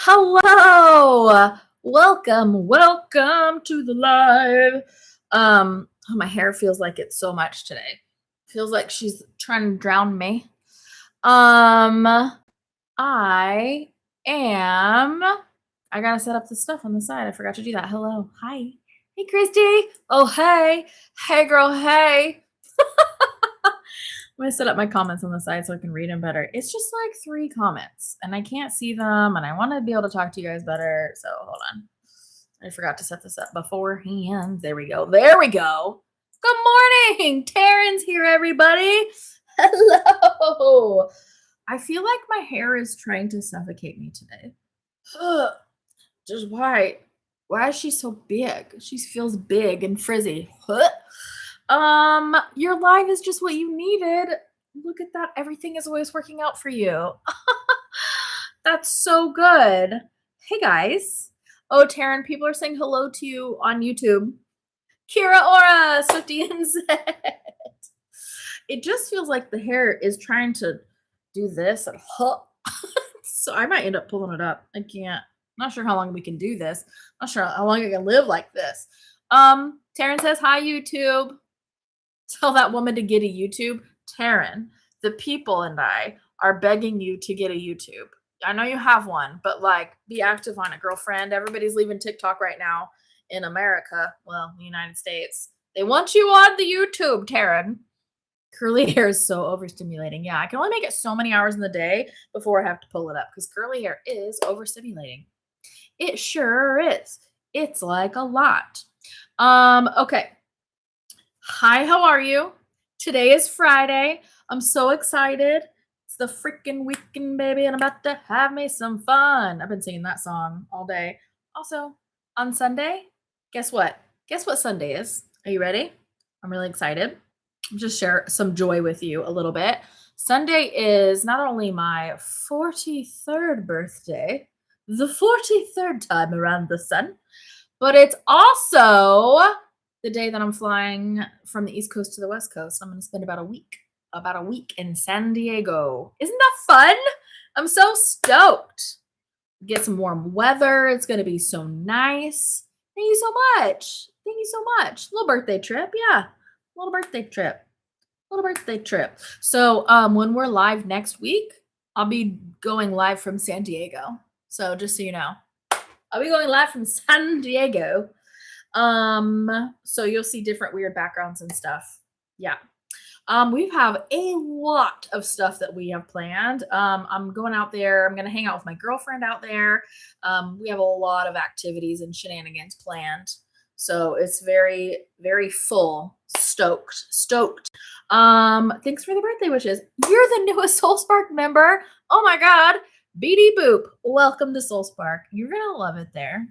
Hello. Welcome to the live. My hair feels like it's so much today. Feels like she's trying to drown me. Um, I am I gotta set up the stuff on the side. I forgot to do that. Hello. Hi. Hey, Christy. Oh, hey. Hey, girl. Hey. I'm gonna set up my comments on the side so I can read them better. It's just like 3 comments and I can't see them and I want to be able to talk to you guys better. So hold on. I forgot to set this up beforehand. There we go. There we go. Good morning. Taryn's here, everybody. Hello. I feel like my hair is trying to suffocate me today. Just why? Why is she so big? She feels big and frizzy. Your live is just what you needed. Look at that. Everything is always working out for you. That's so good. Hey guys. Oh, Taryn, people are saying hello to you on YouTube. Kira Ora, Swifty and Zed. It just feels like the hair is trying to do this and so I might end up pulling it up. I can't. Not sure how long we can do this. Not sure how long I can live like this. Taryn says, hi, YouTube. Tell that woman to get a YouTube. Taryn, the people and I are begging you to get a YouTube. I know you have one, but like be active on it, girlfriend. Everybody's leaving TikTok right now in America. Well, the United States. They want you on the YouTube, Taryn. Curly hair is so overstimulating. Yeah, I can only make it so many hours in the day before I have to pull it up because curly hair is overstimulating. It sure is. It's like a lot. Okay. Hi, how are you? Today is Friday. I'm so excited. It's the freaking weekend, baby, and I'm about to have me some fun. I've been singing that song all day. Also, on Sunday, guess what? Guess what Sunday is? Are you ready? I'm really excited. I'll just share some joy with you a little bit. Sunday is not only my 43rd birthday, the 43rd time around the sun, but it's also the day that I'm flying from the East Coast to the West Coast. I'm going to spend about a week in San Diego. Isn't that fun? I'm so stoked. Get some warm weather. It's going to be so nice. Thank you so much. Thank you so much. Little birthday trip. Yeah. Little birthday trip. So when we're live next week, I'll be going live from San Diego. So just so you know, I'll be going live from San Diego. So you'll see different weird backgrounds and stuff. Yeah. We have a lot of stuff that we have planned. I'm going out there. I'm going to hang out with my girlfriend out there. We have a lot of activities and shenanigans planned. So it's very, very full. Stoked. Thanks for the birthday wishes. You're the newest Soul Spark member. Oh my God. BD Boop. Welcome to Soul Spark. You're going to love it there.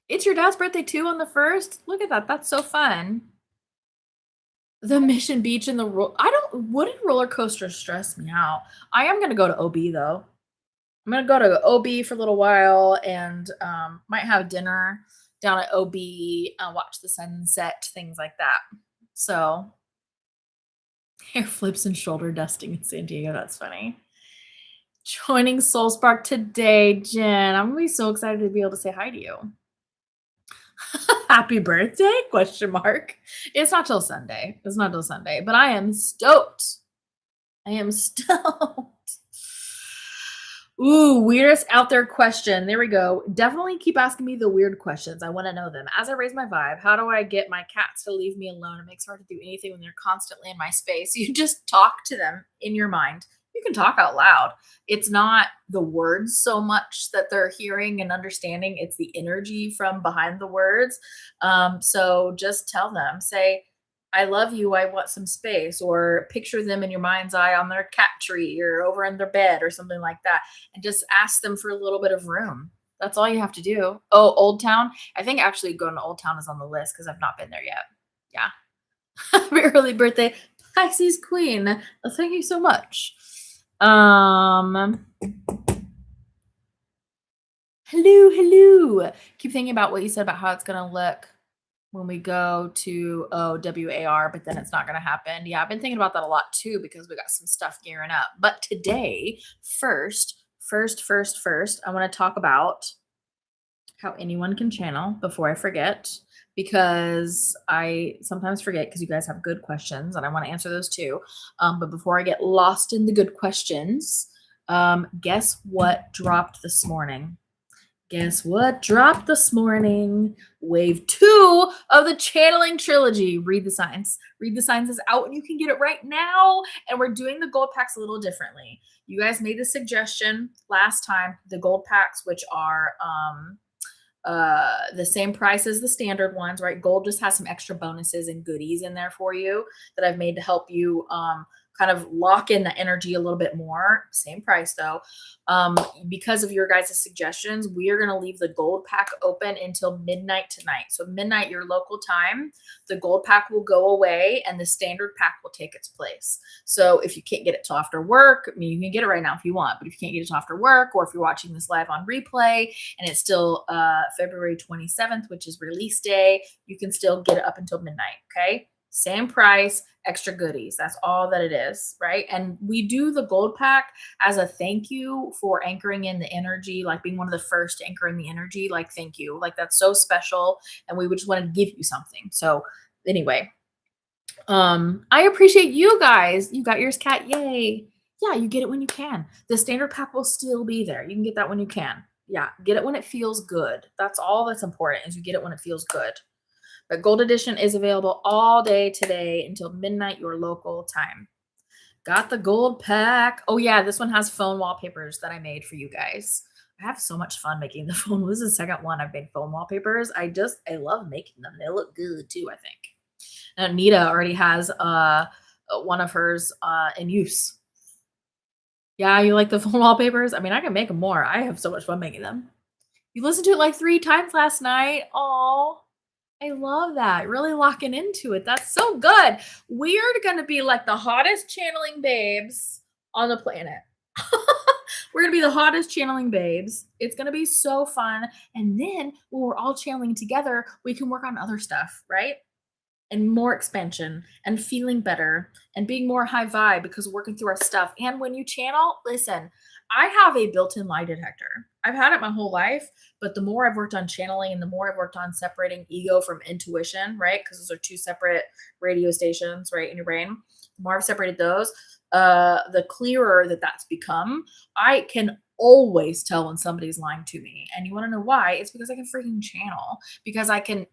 It's your dad's birthday too on the 1st. Look at that. That's so fun. The Mission Beach and the wouldn't roller coasters stress me out. I am going to go to OB though. I'm going to go to OB for a little while and might have dinner down at OB, watch the sunset, things like that. So hair flips and shoulder dusting in San Diego. That's funny. Joining Soul Spark today, Jen. I'm going to be so excited to be able to say hi to you. Happy birthday? Question mark. It's not till Sunday. But I am stoked. Ooh, weirdest out there question. There we go. Definitely keep asking me the weird questions. I want to know them. As I raise my vibe, how do I get my cats to leave me alone? It makes it hard to do anything when they're constantly in my space. You just talk to them in your mind. You can talk out loud. It's not the words so much that they're hearing and understanding. It's the energy from behind the words. So just tell them, say, I love you, I want some space, or picture them in your mind's eye on their cat tree or over in their bed or something like that. And just ask them for a little bit of room. That's all you have to do. Oh, Old Town. I think actually going to Old Town is on the list because I've not been there yet. Yeah. Happy early birthday, Pisces Queen. Thank you so much. Hello. Keep thinking about what you said about how it's going to look when we go to WAR, but then it's not going to happen. Yeah, I've been thinking about that a lot too because we got some stuff gearing up. But today, first, first, I want to talk about how anyone can channel before I forget, because I sometimes forget because you guys have good questions and I want to answer those too. But before I get lost in the good questions, guess what dropped this morning? Guess what dropped this morning? Wave 2 of the channeling trilogy. Read the Signs. Read the Signs is out and you can get it right now. And we're doing the gold packs a little differently. You guys made the suggestion last time, the gold packs, which are the same price as the standard ones, right? Gold just has some extra bonuses and goodies in there for you that I've made to help you kind of lock in the energy a little bit more. Same price though. Because of your guys' suggestions, we are going to leave the gold pack open until midnight tonight. So midnight, your local time, the gold pack will go away and the standard pack will take its place. So if you can't get it till after work, I mean, you can get it right now if you want, but if you can't get it till after work, or if you're watching this live on replay and it's still February 27th, which is release day, you can still get it up until midnight. Okay. Same price, extra goodies. That's all that it is, right? And we do the gold pack as a thank you for anchoring in the energy, like being one of the first to anchor in the energy. Like, thank you. Like, that's so special. And we would just want to give you something. So anyway, I appreciate you guys. You got yours, Kat. Yay. Yeah, you get it when you can. The standard pack will still be there. You can get that when you can. Yeah, get it when it feels good. That's all that's important, is you get it when it feels good. But Gold Edition is available all day today until midnight, your local time. Got the gold pack. Oh yeah, this one has phone wallpapers that I made for you guys. I have so much fun making the phone. This is the second one I've made phone wallpapers. I love making them. They look good too, I think. And Anita already has one of hers in use. Yeah, you like the phone wallpapers? I mean, I can make them more. I have so much fun making them. You listened to it like 3 times last night. Oh, I love that. Really locking into it. That's so good. We are going to be like the hottest channeling babes on the planet. We're going to be the hottest channeling babes. It's going to be so fun. And then when we're all channeling together, we can work on other stuff, right? And more expansion and feeling better and being more high vibe because we're working through our stuff. And when you channel, listen, I have a built-in lie detector. I've had it my whole life, but the more I've worked on channeling and the more I've worked on separating ego from intuition, right? Because those are 2 separate radio stations, right, in your brain. The more I've separated those, the clearer that that's become. I can always tell when somebody's lying to me. And you want to know why? It's because I can freaking channel, because I can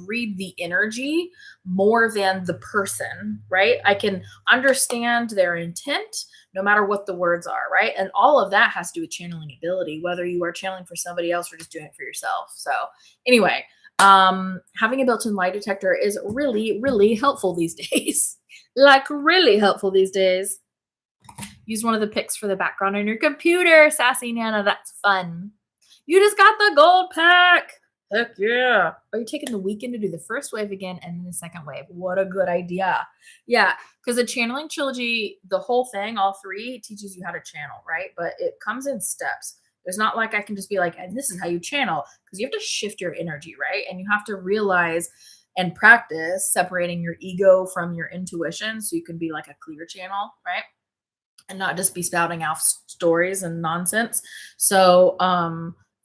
read the energy more than the person, right? I can understand their intent no matter what the words are, right? And all of that has to do with channeling ability, whether you are channeling for somebody else or just doing it for yourself. So anyway, having a built-in lie detector is really, really helpful these days. Like, really helpful these days. Use one of the pics for the background on your computer, Sassy Nana. That's fun. You just got the gold pack. Heck yeah. Are you taking the weekend to do the first wave again and then the second wave? What a good idea. Yeah, because the channeling trilogy, the whole thing, all 3, teaches you how to channel, right? But it comes in steps. There's not like I can just be like, and this is how you channel, because you have to shift your energy, right? And you have to realize and practice separating your ego from your intuition so you can be like a clear channel, right? And not just be spouting out stories and nonsense. So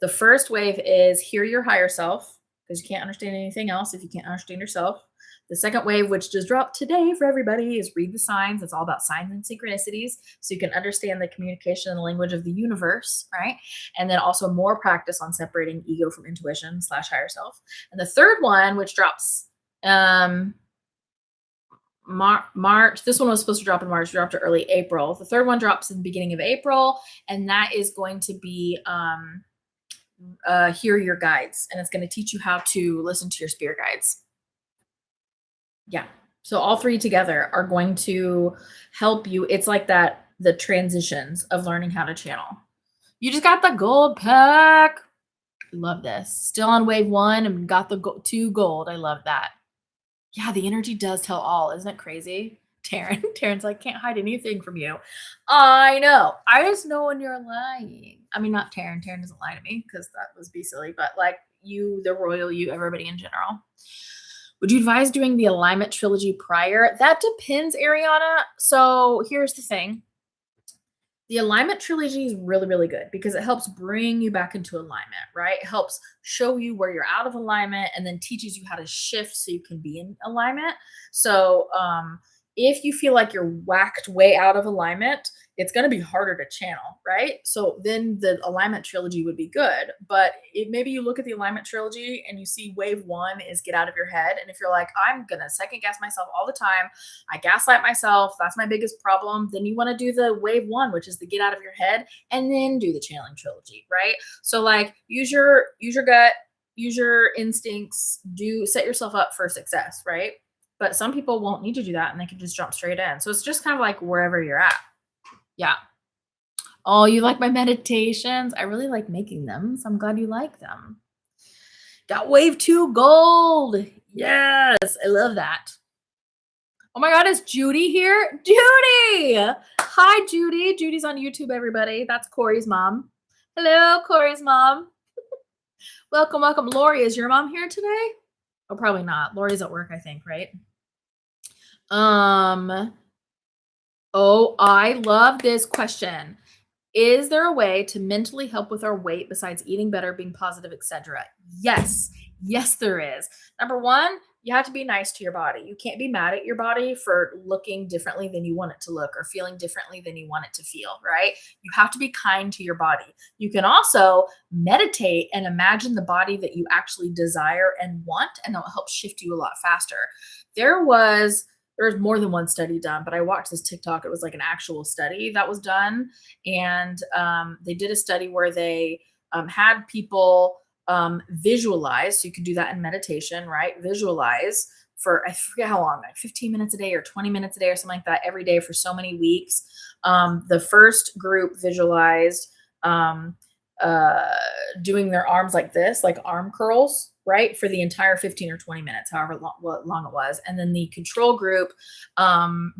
the first wave is hear your higher self, because you can't understand anything else if you can't understand yourself. The second wave, which just dropped today for everybody, is read the signs. It's all about signs and synchronicities, so you can understand the communication and the language of the universe, right? And then also more practice on separating ego from intuition / higher self. And the third one, which drops March. This one was supposed to drop in March, dropped to early April. The third one drops in the beginning of April, and that is going to be hear your guides, and it's going to teach you how to listen to your spirit guides. Yeah. So all 3 together are going to help you. It's like that, the transitions of learning how to channel. You just got the gold pack. Love this. Still on wave 1 and got the 2 gold. I love that. Yeah, the energy does tell all. Isn't it crazy? Taryn's like, can't hide anything from you. I know. I just know when you're lying. I mean, not Taryn. Taryn doesn't lie to me because that was be silly, but like you, the royal you, everybody in general. Would you advise doing the alignment trilogy prior? That depends, Ariana. So here's the thing. The alignment trilogy is really, really good because it helps bring you back into alignment, right? It helps show you where you're out of alignment and then teaches you how to shift so you can be in alignment. So, if you feel like you're whacked way out of alignment, it's going to be harder to channel, right? So then the alignment trilogy would be good. But maybe you look at the alignment trilogy and you see wave one is get out of your head. And if you're like, I'm going to second guess myself all the time, I gaslight myself, that's my biggest problem, then you want to do the wave one, which is the get out of your head, and then do the channeling trilogy, right? So like use your gut, use your instincts, set yourself up for success, right? But some people won't need to do that and they can just jump straight in. So it's just kind of like wherever you're at. Yeah. Oh, you like my meditations? I really like making them. So I'm glad you like them. Got wave two gold. Yes. I love that. Oh my God, is Judy here? Judy! Hi, Judy. Judy's on YouTube, everybody. That's Corey's mom. Hello, Corey's mom. Welcome, welcome. Lori, is your mom here today? Oh, probably not. Lori's at work, I think, right? Oh, I love this question. Is there a way to mentally help with our weight besides eating better, being positive, etc.? Yes. Yes, there is. Number one, you have to be nice to your body. You can't be mad at your body for looking differently than you want it to look or feeling differently than you want it to feel, right? You have to be kind to your body. You can also meditate and imagine the body that you actually desire and want, and it'll help shift you a lot faster. There's more than one study done, but I watched this TikTok. It was like an actual study that was done. And they did a study where they had people visualize. So you could do that in meditation, right? Visualize for, I forget how long, like 15 minutes a day or 20 minutes a day or something like that every day for so many weeks. The first group visualized doing their arms like this, like arm curls, right, for the entire 15 or 20 minutes, however long it was. And then the control group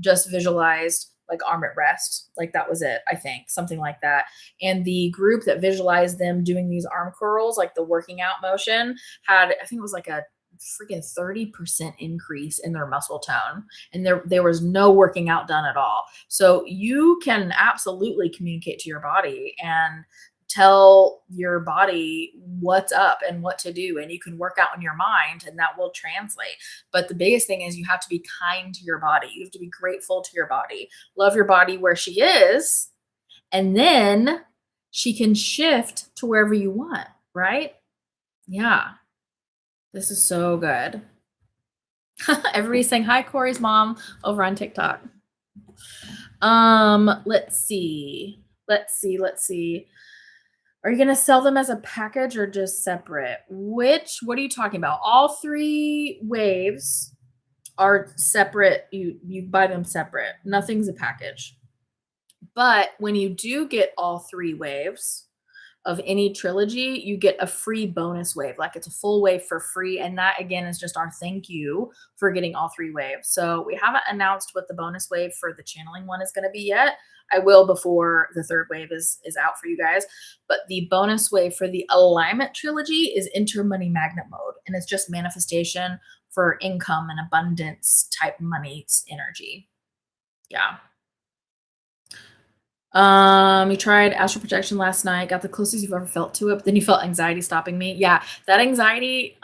just visualized like arm at rest, like that was it, I think, something like that. And the group that visualized them doing these arm curls, like the working out motion, had, I think it was like a freaking 30% increase in their muscle tone, and there was no working out done at all. So you can absolutely communicate to your body and tell your body what's up and what to do, and you can work out in your mind and that will translate. But the biggest thing is you have to be kind to your body. You have to be grateful to your body, love your body where she is, and then she can shift to wherever you want, right? Yeah, this is so good. Everybody's saying hi, Corey's mom, over on TikTok. Let's see. Are you going to sell them as a package or just separate? What are you talking about? All three waves are separate. You buy them separate. Nothing's a package. But when you do get all three waves of any trilogy, you get a free bonus wave. Like it's a full wave for free. And that again is just our thank you for getting all three waves. So we haven't announced what the bonus wave for the channeling one is going to be yet. I will before the third wave is out for you guys. But the bonus wave for the alignment trilogy is enter money magnet mode. And it's just manifestation for income and abundance type money energy. Yeah. You tried astral projection last night, got the closest you've ever felt to it, but then you felt anxiety stopping me. Yeah, that anxiety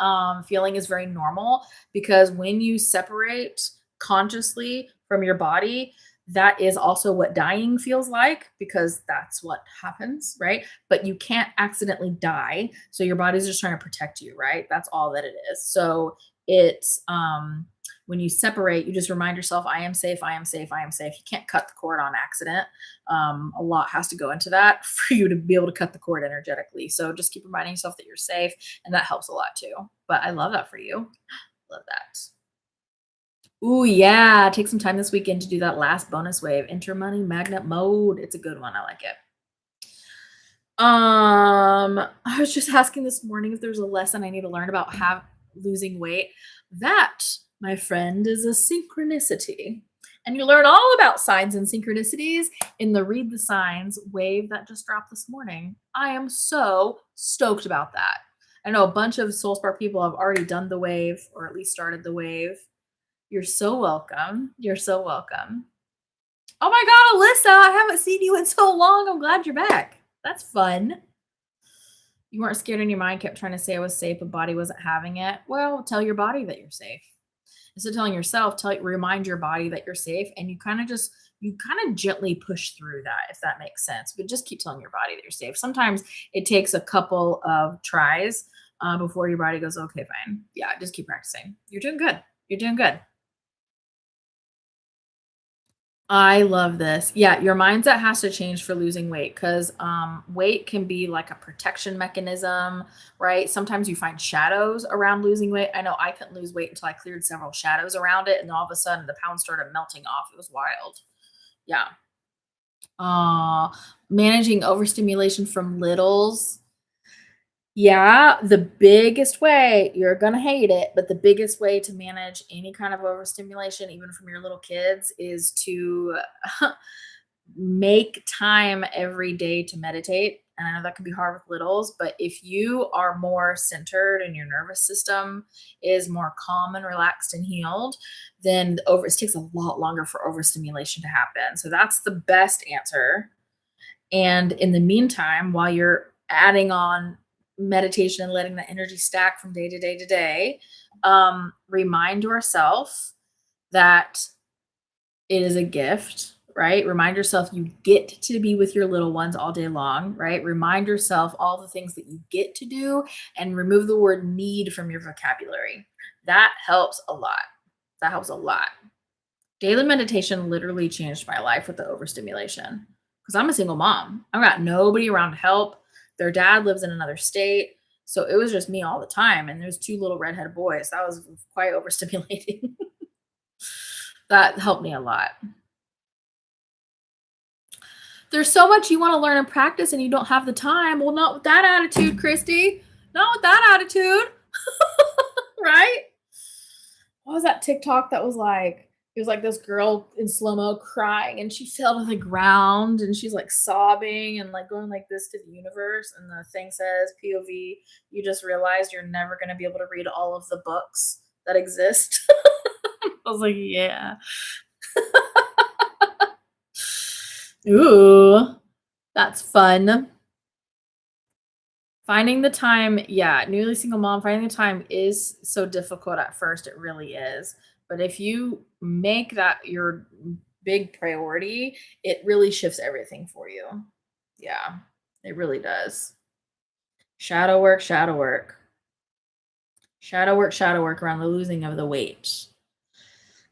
feeling is very normal because when you separate consciously from your body, that is also what dying feels like because that's what happens, right? But you can't accidentally die. So your body's just trying to protect you, right? That's all that it is. So it's when you separate, you just remind yourself, I am safe, I am safe, I am safe. You can't cut the cord on accident. A lot has to go into that for you to be able to cut the cord energetically. So just keep reminding yourself that you're safe, and that helps a lot too. But I love that for you. Love that. Ooh, yeah. Take some time this weekend to do that last bonus wave. Enter money magnet mode. It's a good one. I like it. I was just asking this morning if there's a lesson I need to learn about losing weight. That, my friend, is a synchronicity. And you learn all about signs and synchronicities in the Read the Signs wave that just dropped this morning. I am so stoked about that. I know a bunch of SoulSpark people have already done the wave or at least started the wave. You're so welcome. You're so welcome. Oh my God, Alyssa, I haven't seen you in so long. I'm glad you're back. That's fun. You weren't scared in your mind, kept trying to say I was safe, but body wasn't having it. Well, tell your body that you're safe. Instead of telling yourself, remind your body that you're safe, and you kind of gently push through that, if that makes sense. But just keep telling your body that you're safe. Sometimes it takes a couple of tries before your body goes, okay, fine. Yeah, just keep practicing. You're doing good. You're doing good. I love this. Yeah, your mindset has to change for losing weight because weight can be like a protection mechanism, right? Sometimes you find shadows around losing weight. I know I couldn't lose weight until I cleared several shadows around it, and then all of a sudden the pounds started melting off. It was wild. Yeah. Uh, Managing overstimulation from littles. Yeah, the biggest way, you're gonna hate it, but the biggest way to manage any kind of overstimulation, even from your little kids, is to make time every day to meditate. And I know that can be hard with littles, but if you are more centered and your nervous system is more calm and relaxed and healed, then it takes a lot longer for overstimulation to happen. So that's the best answer. And in the meantime, while you're adding on meditation and letting the energy stack from day to day to day, remind yourself that it is a gift, right? Remind yourself you get to be with your little ones all day long, right? Remind yourself all the things that you get to do and remove the word need from your vocabulary. That helps a lot. That helps a lot. Daily meditation literally changed my life with the overstimulation because I'm a single mom. I've got nobody around to help. Their dad lives in another state. So it was just me all the time. And there's two little redheaded boys. That was quite overstimulating. That helped me a lot. There's so much you want to learn and practice and you don't have the time. Well, not with that attitude, Christy. Not with that attitude. Right? What was that TikTok that was like, it was like this girl in slow-mo crying and she fell to the ground and she's like sobbing and like going like this to the universe. And the thing says, POV, you just realized you're never going to be able to read all of the books that exist. I was like, yeah. Ooh, that's fun. Finding the time, yeah, newly single mom, finding the time is so difficult at first. It really is. But if you make that your big priority, it really shifts everything for you. Yeah, it really does. Shadow work, shadow work. Shadow work around the losing of the weight.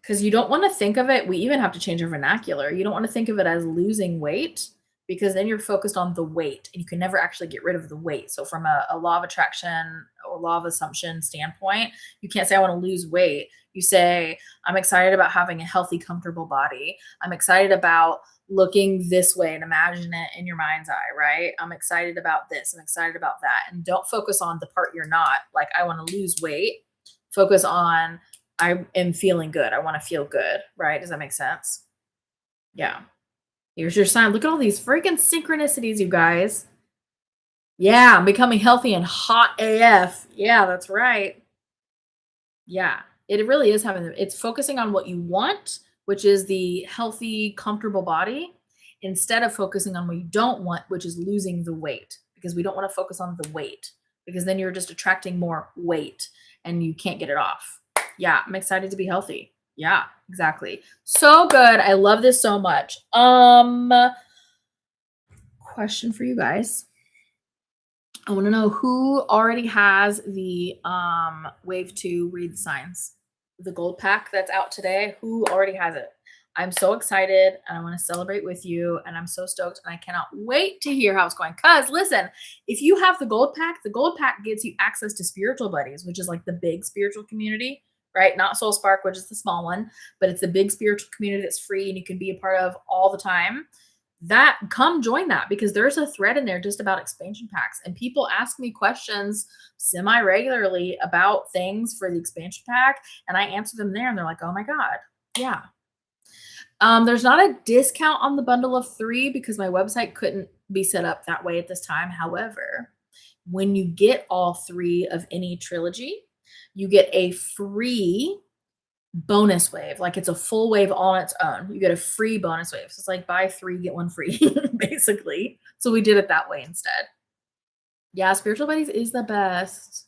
Because you don't want to think of it, we even have to change our vernacular. You don't want to think of it as losing weight because then you're focused on the weight and you can never actually get rid of the weight. So, from a law of attraction or law of assumption standpoint, you can't say, I want to lose weight. You say, I'm excited about having a healthy, comfortable body. I'm excited about looking this way and imagine it in your mind's eye, right? I'm excited about this. I'm excited about that. And don't focus on the part you're not, like, I want to lose weight. Focus on, I am feeling good. I want to feel good, right? Does that make sense? Yeah. Here's your sign. Look at all these freaking synchronicities, you guys. Yeah, I'm becoming healthy and hot AF. Yeah, that's right. Yeah. It really is it's focusing on what you want, which is the healthy, comfortable body, instead of focusing on what you don't want, which is losing the weight, because we don't want to focus on the weight, because then you're just attracting more weight and you can't get it off. Yeah, I'm excited to be healthy. Yeah, exactly. So good. I love this so much. Question for you guys. I want to know who already has the Wave 2 Read the Signs, the gold pack that's out today. Who already has it? I'm so excited and I want to celebrate with you. And I'm so stoked and I cannot wait to hear how it's going. Because listen, if you have the gold pack gets you access to spiritual buddies, which is like the big spiritual community, right? Not Soul Spark, which is the small one, but it's the big spiritual community that's free and you can be a part of all the time. That come join that, because there's a thread in there just about expansion packs, and people ask me questions semi regularly about things for the expansion pack, and I answer them there and they're like, oh my God. Yeah. There's not a discount on the bundle of 3 because my website couldn't be set up that way at this time. However, when you get all 3 of any trilogy, you get a free bonus wave. Like it's a full wave on its own. You get a free bonus wave. So it's like buy 3, get 1 free, basically. So we did it that way instead. Yeah, Spiritual Buddies is the best.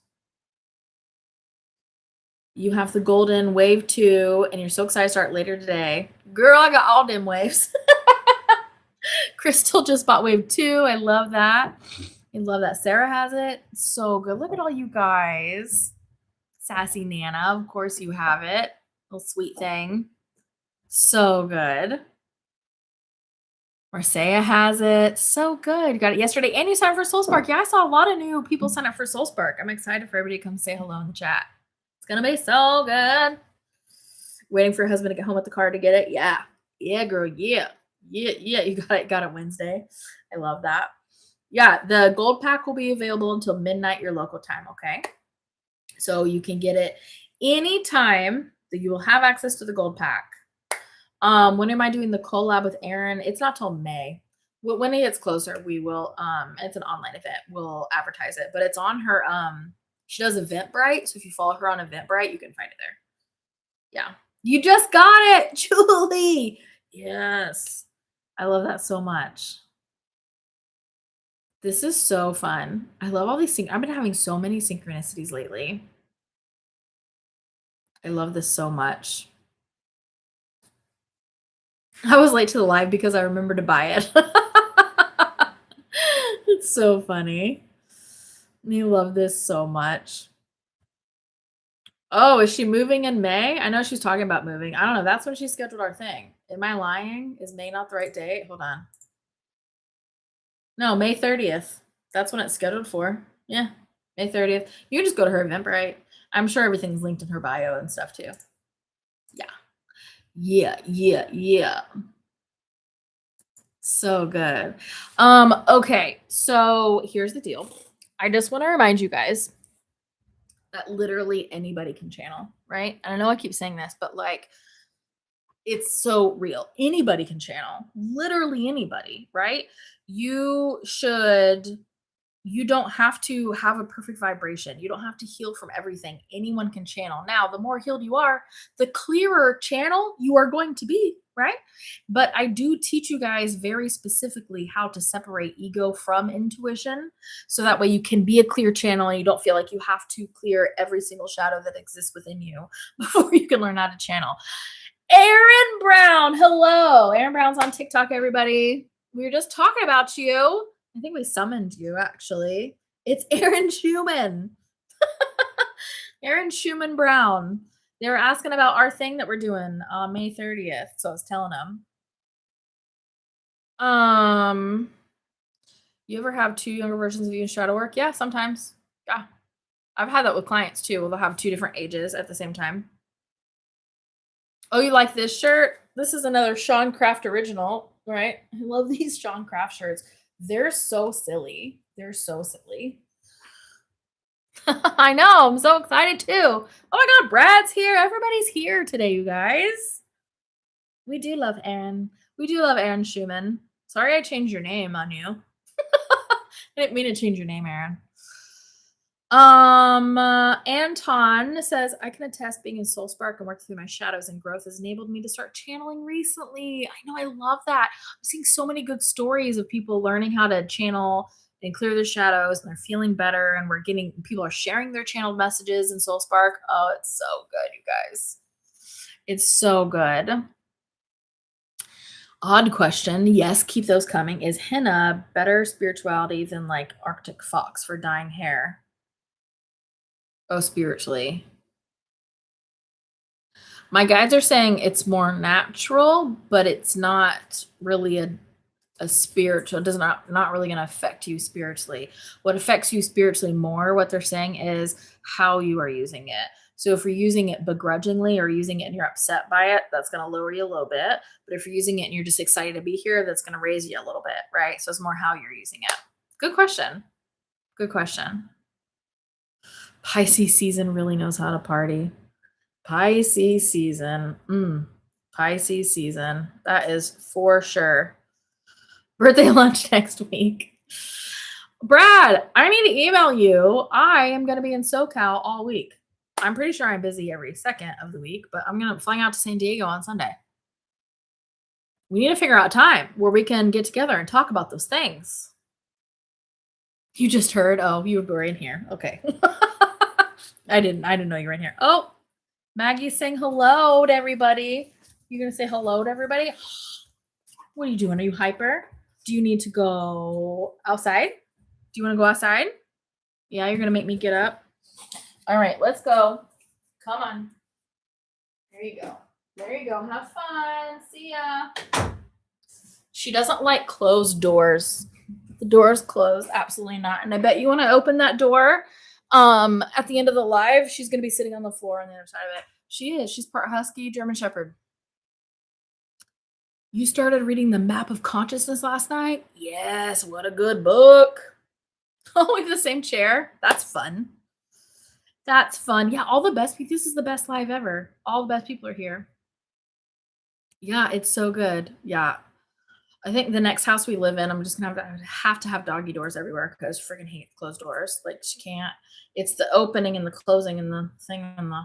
You have the golden wave 2, and you're so excited to start later today. Girl, I got all dim waves. Crystal just bought wave 2. I love that. I love that Sarah has it. So good. Look at all you guys. Sassy Nana, of course you have it. Little sweet thing. So good. Marseille has it. So good. You got it yesterday. And you signed up for Soul Spark. Yeah, I saw a lot of new people sign up for Soul Spark. I'm excited for everybody to come say hello in the chat. It's going to be so good. Waiting for your husband to get home with the car to get it. Yeah. Yeah, girl. Yeah. Yeah. You got it Wednesday. I love that. Yeah. The gold pack will be available until midnight your local time. Okay. So you can get it anytime that you will have access to the gold pack. When am I doing the collab with Erin? It's not till May. When it gets closer, we will. It's an online event. We'll advertise it, but it's on her. She does Eventbrite, so if you follow her on Eventbrite, you can find it there. Yeah, you just got it, Julie. Yes, I love that so much. This is so fun. I love all these I've been having so many synchronicities lately. I love this so much. I was late to the live because I remembered to buy it. It's so funny. I love this so much. Oh, is she moving in May? I know she's talking about moving. I don't know. That's when she scheduled our thing. Am I lying? Is May not the right date? Hold on. No, May 30th. That's when it's scheduled for. Yeah, May 30th. You can just go to her Eventbrite. I'm sure everything's linked in her bio and stuff too. Yeah. So good. Okay, so here's the deal. I just want to remind you guys that literally anybody can channel, right? And I know I keep saying this, but like it's so real. Anybody can channel. Literally anybody, right? You don't have to have a perfect vibration. You don't have to heal from everything. Anyone can channel. Now, the more healed you are, the clearer channel you are going to be, right? But I do teach you guys very specifically how to separate ego from intuition. So that way you can be a clear channel and you don't feel like you have to clear every single shadow that exists within you before you can learn how to channel. Aaron Brown, hello. Aaron Brown's on TikTok, everybody. We were just talking about you. I think we summoned you, actually. It's Aaron Schumann. Aaron Schumann Brown. They were asking about our thing that we're doing on May 30th, so I was telling them. You ever have 2 younger versions of you in shadow work? Yeah, sometimes. Yeah. I've had that with clients, too. They'll have 2 different ages at the same time. Oh, you like this shirt? This is another Sean Craft original, right? I love these Sean Craft shirts. They're so silly. They're so silly. I know. I'm so excited too. Oh my God, Brad's here. Everybody's here today, you guys. We do love Aaron. We do love Aaron Schumann. Sorry I changed your name on you. I didn't mean to change your name, Aaron. Anton says, I can attest being in Soul Spark and work through my shadows and growth has enabled me to start channeling recently. I know, I love that. I'm seeing so many good stories of people learning how to channel and clear their shadows and they're feeling better. And people are sharing their channeled messages in Soul Spark. Oh, it's so good, you guys. It's so good. Odd question. Yes, keep those coming. Is henna better spirituality than like Arctic fox for dyeing hair? Oh, spiritually. My guides are saying it's more natural, but it's not really a spiritual. It does not really going to affect you spiritually. What affects you spiritually more, what they're saying is how you are using it. So if you're using it begrudgingly or using it and you're upset by it, that's going to lower you a little bit. But if you're using it and you're just excited to be here, that's going to raise you a little bit, right? So it's more how you're using it. Good question. Good question. Pisces season really knows how to party. Pisces season. Pisces season. That is for sure. Birthday lunch next week. Brad, I need to email you. I am going to be in SoCal all week. I'm pretty sure I'm busy every second of the week, but I'm flying out to San Diego on Sunday. We need to figure out time where we can get together and talk about those things. You just heard? Oh, you were in here. Okay. I didn't know you were in here. Oh, Maggie's saying hello to everybody. You gonna say hello to everybody? What are you doing? Are you hyper? Do you need to go outside? Do you want to go outside? Yeah, you're gonna make me get up. All right, let's go. Come on. There you go. There you go. Have fun. See ya. She doesn't like closed doors. The door's closed. Absolutely not. And I bet you want to open that door. At the end of the live, she's gonna be sitting on the floor on the other side of it. She is. She's part husky, German Shepherd. You started reading The Map of Consciousness last night? Yes, what a good book. Oh, in the same chair. That's fun. That's fun. Yeah, all the best people. This is the best live ever. All the best people are here. Yeah, it's so good. Yeah. I think the next house we live in, I'm just gonna have to have doggy doors everywhere because freaking hate closed doors. Like she can't. It's the opening and the closing and the thing and the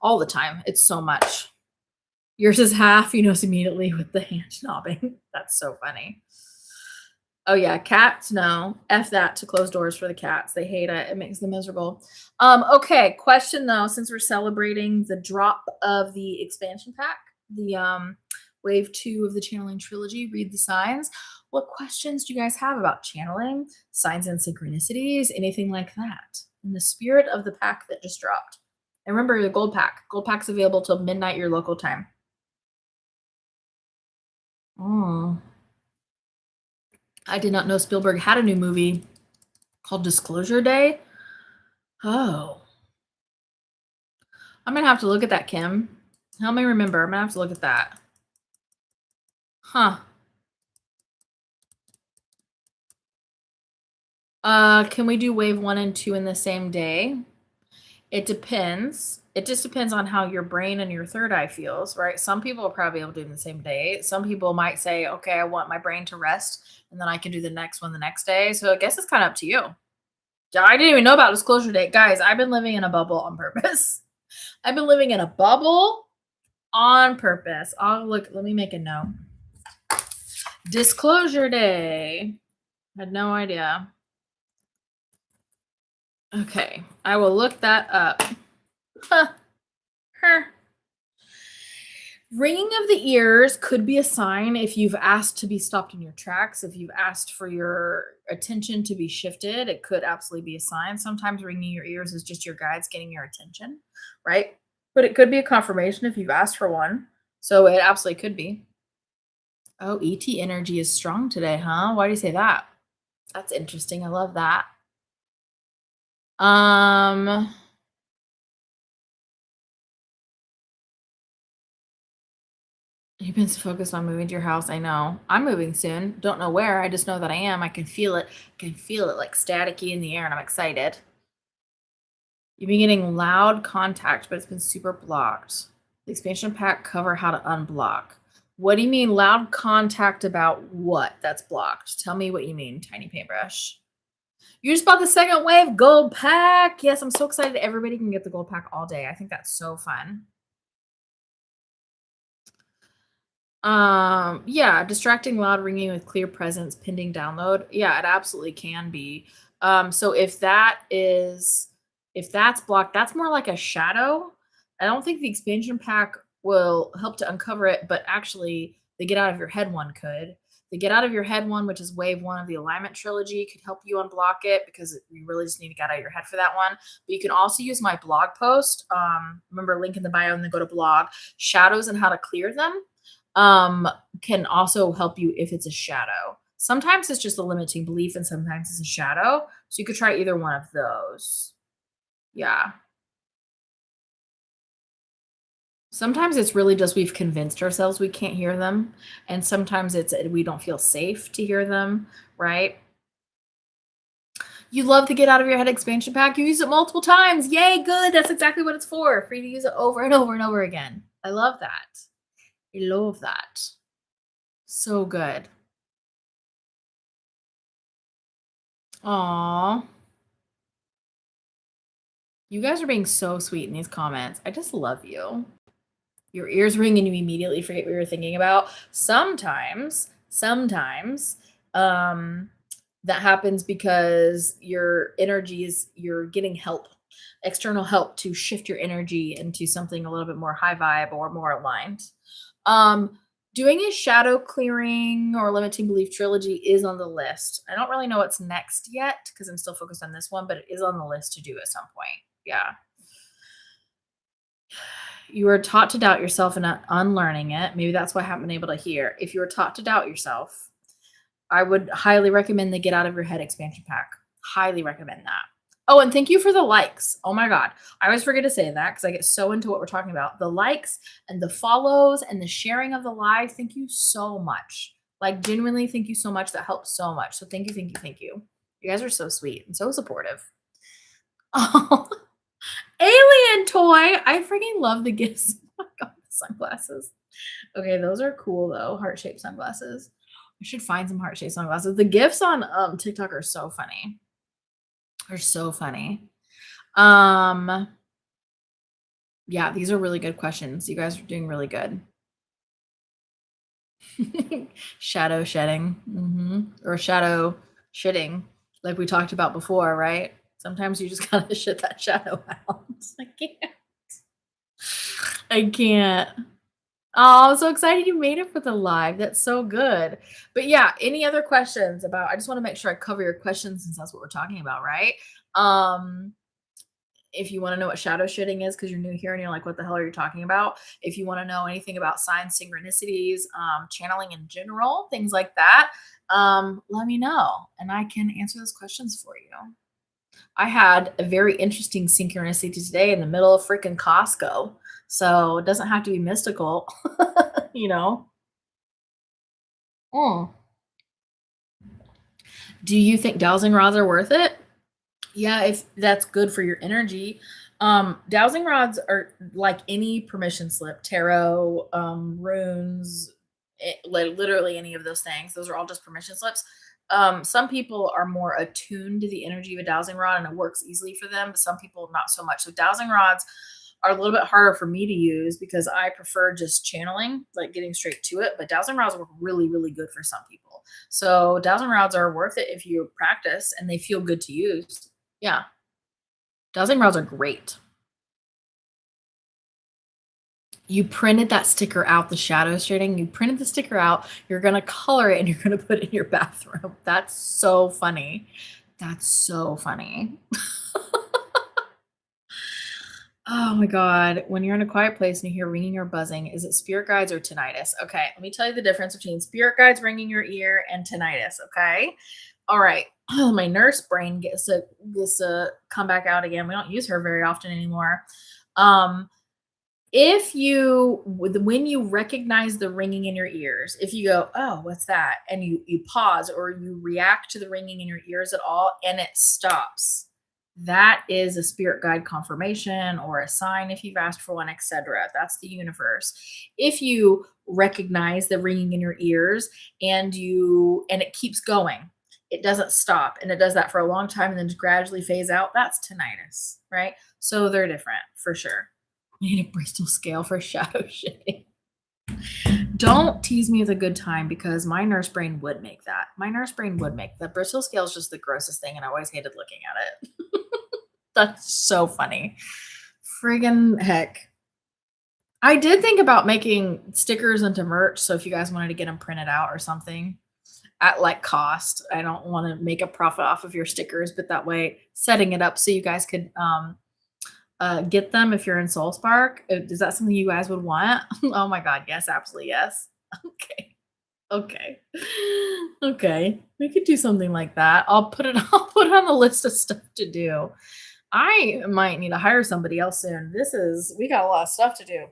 all the time. It's so much. Yours is half. You notice immediately with the hand knobbing. That's so funny. Oh yeah, cats, no. F that to close doors for the cats. They hate it. It makes them miserable. Okay, question though, since we're celebrating the drop of the expansion pack, the wave 2 of the channeling trilogy, read the signs. What questions do you guys have about channeling, signs and synchronicities, anything like that? In the spirit of the pack that just dropped. And remember the gold pack. Gold pack's available till midnight your local time. Oh. I did not know Spielberg had a new movie called Disclosure Day. Oh. I'm gonna have to look at that, Kim. Help me remember. I'm gonna have to look at that. Huh. Can we do wave 1 and 2 in the same day? It depends. It just depends on how your brain and your third eye feels, right? Some people will probably be able to do it in the same day. Some people might say, okay, I want my brain to rest, and then I can do the next one the next day. So I guess it's kind of up to you. I didn't even know about Disclosure Day. Guys, I've been living in a bubble on purpose. I've been living in a bubble on purpose. Let me make a note. Disclosure Day. Had no idea. Okay, I will look that up. Huh. Ringing of the ears could be a sign if you've asked to be stopped in your tracks. If you've asked for your attention to be shifted, it could absolutely be a sign. Sometimes ringing your ears is just your guides getting your attention, right? But it could be a confirmation if you've asked for one. So it absolutely could be. Oh, ET energy is strong today, huh? Why do you say that? That's interesting. I love that. You've been so focused on moving to your house. I know. I'm moving soon. Don't know where. I just know that I am. I can feel it. I can feel it like staticky in the air, and I'm excited. You've been getting loud contact, but it's been super blocked. The expansion pack cover how to unblock. What do you mean loud contact about what that's blocked? Tell me what you mean, tiny paintbrush. You just bought the second wave gold pack. Yes, I'm so excited. Everybody can get the gold pack all day. I think that's so fun. Yeah, distracting loud ringing with clear presence pending download. Yeah, it absolutely can be. So if that's blocked, that's more like a shadow. I don't think the expansion pack will help to uncover it, but actually the get out of your head one could. The get out of your head one, which is wave 1 of the alignment trilogy, could help you unblock it because you really just need to get out of your head for that one. But you can also use my blog post. Remember, link in the bio and then go to blog, shadows and how to clear them can also help you if it's a shadow. Sometimes it's just a limiting belief and sometimes it's a shadow. So you could try either one of those. Yeah. Sometimes it's really just we've convinced ourselves we can't hear them. And sometimes it's we don't feel safe to hear them, right? You love to get out of your head expansion pack. You use it multiple times. Yay, good. That's exactly what it's for. Free to use it over and over and over again. I love that. I love that. So good. Aw. You guys are being so sweet in these comments. I just love you. Your ears ring and you immediately forget what you were thinking about. Sometimes, um, that happens because your energies, you're getting help, external help to shift your energy into something a little bit more high vibe or more aligned. Um, Doing a shadow clearing or limiting belief trilogy is on the list. I don't really know what's next yet because I'm still focused on this one, but it is on the list to do at some point. Yeah. You were taught to doubt yourself and unlearning it. Maybe that's what I haven't been able to hear. If you were taught to doubt yourself, I would highly recommend the Get Out of Your Head expansion pack. Highly recommend that. Oh, and thank you for the likes. Oh my God. I always forget to say that because I get so into what we're talking about. The likes and the follows and the sharing of the live. Thank you so much. Like, genuinely, thank you so much. That helps so much. So, thank you, thank you, thank you. You guys are so sweet and so supportive. Oh, alien toy. I freaking love the gifts. Oh my God, the sunglasses. Okay, those are cool though. Heart-shaped sunglasses. I should find some heart-shaped sunglasses. The gifts on TikTok are so funny. They're so funny. Um, yeah, these are really good questions. You guys are doing really good. Shadow shedding. Or shadow shitting, like we talked about before, right? Sometimes you just gotta shit that shadow out. I can't. I can't. Oh, I'm so excited you made it for the live. That's so good. But yeah, any other questions about, I just want to make sure I cover your questions since that's what we're talking about, right? Um, if you want to know what shadow shitting is because you're new here and you're like, what the hell are you talking about? If you want to know anything about signs, synchronicities, channeling in general, things like that, let me know and I can answer those questions for you. I had a very interesting synchronicity today in the middle of freaking Costco. So it doesn't have to be mystical, you know? Mm. Do you think dowsing rods are worth it? Yeah, if that's good for your energy. Dowsing rods are like any permission slip, tarot, runes, like literally any of those things. Those are all just permission slips. Some people are more attuned to the energy of a dowsing rod and it works easily for them, but some people not so much. So dowsing rods are a little bit harder for me to use because I prefer just channeling, like getting straight to it. But dowsing rods work really, really good for some people. So dowsing rods are worth it if you practice and they feel good to use. Yeah, dowsing rods are great. You printed that sticker out, the shadow shading. You printed the sticker out. You're gonna color it and you're gonna put it in your bathroom. That's so funny. That's so funny. Oh my God. When you're in a quiet place and you hear ringing or buzzing, is it spirit guides or tinnitus? Okay, let me tell you the difference between spirit guides ringing your ear and tinnitus. Okay. All right. My nurse brain gets to come back out again. We don't use her very often anymore. Um, if you when you recognize the ringing in your ears, if you go, oh, what's that, and you pause or you react to the ringing in your ears at all and it stops, that is a spirit guide confirmation or a sign if you've asked for one, etc. That's the universe. If you recognize the ringing in your ears and it keeps going, it doesn't stop and it does that for a long time and then just gradually phase out, that's tinnitus, right? So they're different for sure. Need a Bristol scale for shadow shitting. Don't tease me with a good time because my nurse brain would make that. My nurse brain would make the Bristol scale is just the grossest thing, and I always hated looking at it. That's so funny. Friggin' heck. I did think about making stickers into merch. So if you guys wanted to get them printed out or something at like cost, I don't want to make a profit off of your stickers, but that way setting it up so you guys could get them if you're in Soul Spark. Is that something you guys would want? Oh my God, yes, absolutely yes. Okay. Okay. Okay. We could do something like that. I'll put it on the list of stuff to do. I might need to hire somebody else soon. We got a lot of stuff to do.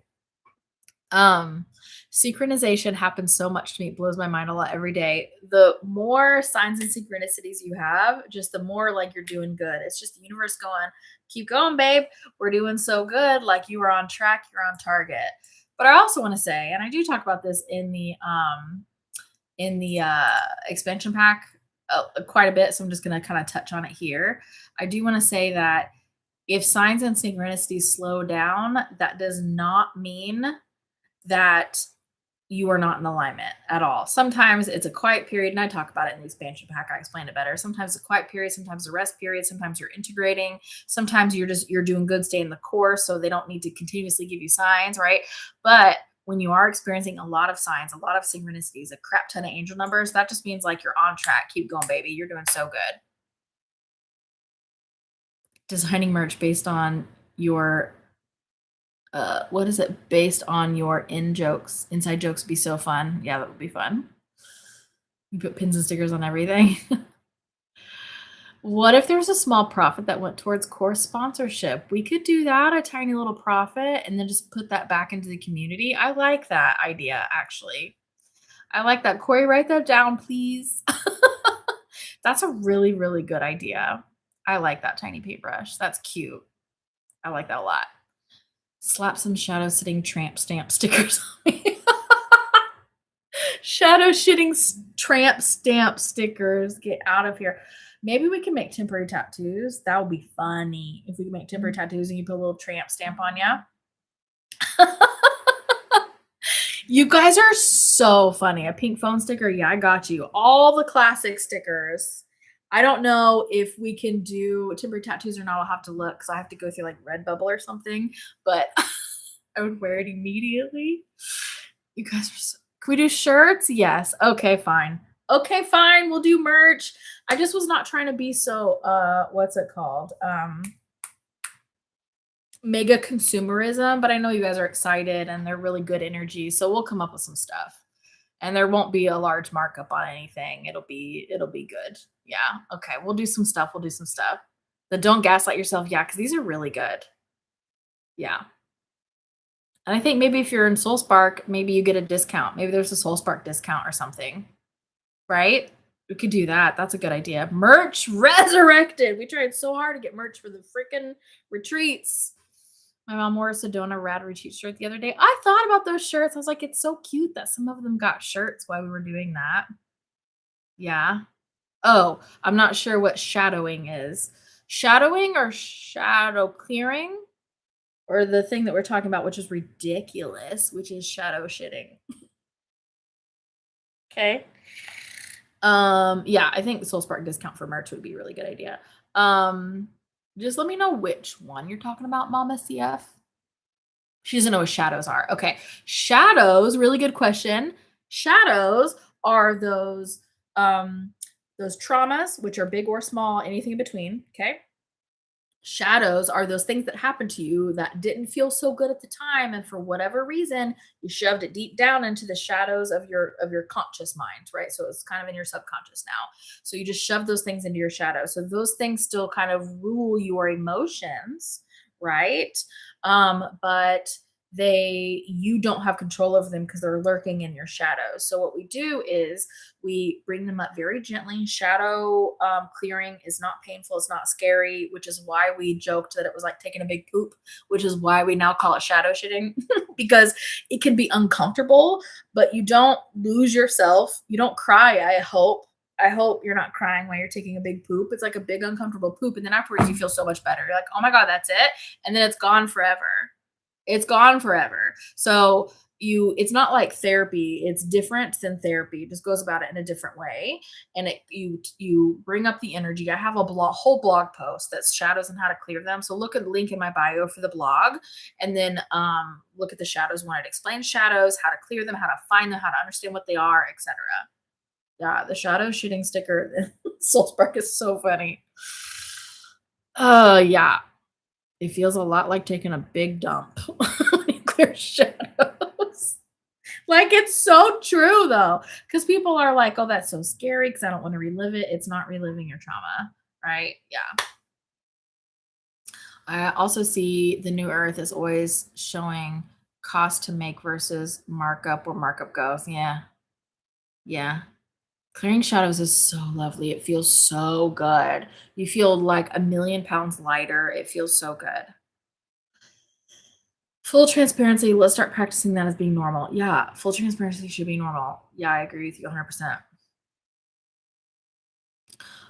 Um, Synchronization happens so much to me. It blows my mind a lot every day. The more signs and synchronicities you have, just the more like you're doing good. It's just the universe going, keep going, babe. We're doing so good. Like you are on track, you're on target. But I also want to say, and I do talk about this in the expansion pack quite a bit, so I'm just going to kind of touch on it here. I do want to say that If signs and synchronicities slow down, that does not mean that you are not in alignment at all. Sometimes it's a quiet period, and I talk about it in the expansion pack. I explain it better. Sometimes it's a quiet period, sometimes a rest period, sometimes you're integrating, sometimes you're doing good, stay in the course, so they don't need to continuously give you signs, right? But when you are experiencing a lot of signs, a lot of synchronicities, a crap ton of angel numbers, that just means like you're on track. Keep going, baby. You're doing so good. Designing merch based on your what is it? Based on your inside jokes would be so fun. Yeah, that would be fun. You put pins and stickers on everything. What if there was a small profit that went towards course sponsorship? We could do that, a tiny little profit, and then just put that back into the community. I like that idea, actually. I like that. Corey, write that down, please. That's a really, really good idea. I like that tiny paintbrush. That's cute. I like that a lot. Slap some shadow sitting tramp stamp stickers on me. Shadow shitting tramp stamp stickers. Get out of here. Maybe we can make temporary tattoos. That would be funny if we can make temporary tattoos and you put a little tramp stamp on you. You guys are so funny. A pink phone sticker. Yeah, I got you. All the classic stickers. I don't know if we can do temporary tattoos or not. I'll have to look because I have to go through like Redbubble or something. But I would wear it immediately. You guys are so. Can we do shirts? Yes. Okay, fine. Okay, fine. We'll do merch. I just was not trying to be so what's it called? Mega consumerism, but I know you guys are excited and they're really good energy, so we'll come up with some stuff. And there won't be a large markup on anything. It'll be good. Yeah. Okay, we'll do some stuff. We'll do some stuff. But don't gaslight yourself. Yeah, because these are really good. Yeah. And I think maybe if you're in Soul Spark, maybe you get a discount. Maybe there's a Soul Spark discount or something. Right? We could do that. That's a good idea. Merch resurrected. We tried so hard to get merch for the freaking retreats. My mom wore a Sedona Rad retreat shirt the other day. I thought about those shirts. I was like, it's so cute that some of them got shirts while we were doing that. Yeah. Oh, I'm not sure what shadowing is. Shadowing or shadow clearing? Or the thing that we're talking about, which is ridiculous, which is shadow shitting. Okay. Yeah, I think the Soul Spark discount for merch would be a really good idea. Just let me know which one you're talking about, Mama CF. She doesn't know what shadows are. Okay. Shadows, really good question. Shadows are those traumas, which are big or small, anything in between. Okay. Shadows are those things that happened to you that didn't feel so good at the time, and for whatever reason you shoved it deep down into the shadows of your conscious mind, right? So it's kind of in your subconscious now, so you just shove those things into your shadow, so those things still kind of rule your emotions, right? But you don't have control over them because they're lurking in your shadows. So what we do is we bring them up very gently. Shadow clearing is not painful. It's not scary, which is why we joked that it was like taking a big poop, which is why we now call it shadow shitting because it can be uncomfortable, but you don't lose yourself. You don't cry. I hope you're not crying while you're taking a big poop. It's like a big uncomfortable poop. And then afterwards you feel so much better. You're like, oh my God, that's it. And then it's gone forever. It's gone forever. So it's not like therapy. It's different than therapy. It just goes about it in a different way. And you bring up the energy. I have a whole blog post that's shadows and how to clear them. So look at the link in my bio for the blog, and then look at the shadows when it explains shadows, how to clear them, how to find them, how to understand what they are, etc. Yeah, the shadow shooting sticker, Soul Spark is so funny. Yeah. It feels a lot like taking a big dump when you clear shadows. Like, it's so true, though, because people are like, oh, that's so scary because I don't want to relive it. It's not reliving your trauma, right? Yeah. I also see the new earth is always showing cost to make versus markup, where markup goes. Yeah. Yeah. Clearing shadows is so lovely. It feels so good. You feel like 1,000,000 pounds lighter. It feels so good. Full transparency, let's start practicing that as being normal. Yeah, full transparency should be normal. Yeah, I agree with you 100%.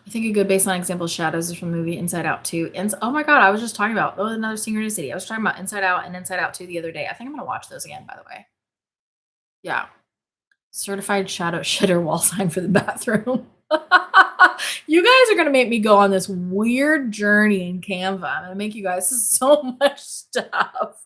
I think a good baseline example of shadows is from the movie Inside Out 2. Oh my God, I was just talking about another synchronicity. I was talking about Inside Out and Inside Out 2 the other day. I think I'm gonna watch those again, by the way. Yeah. Certified shadow shitter wall sign for the bathroom. You guys are gonna make me go on this weird journey in Canva. I'm gonna make you guys so much stuff.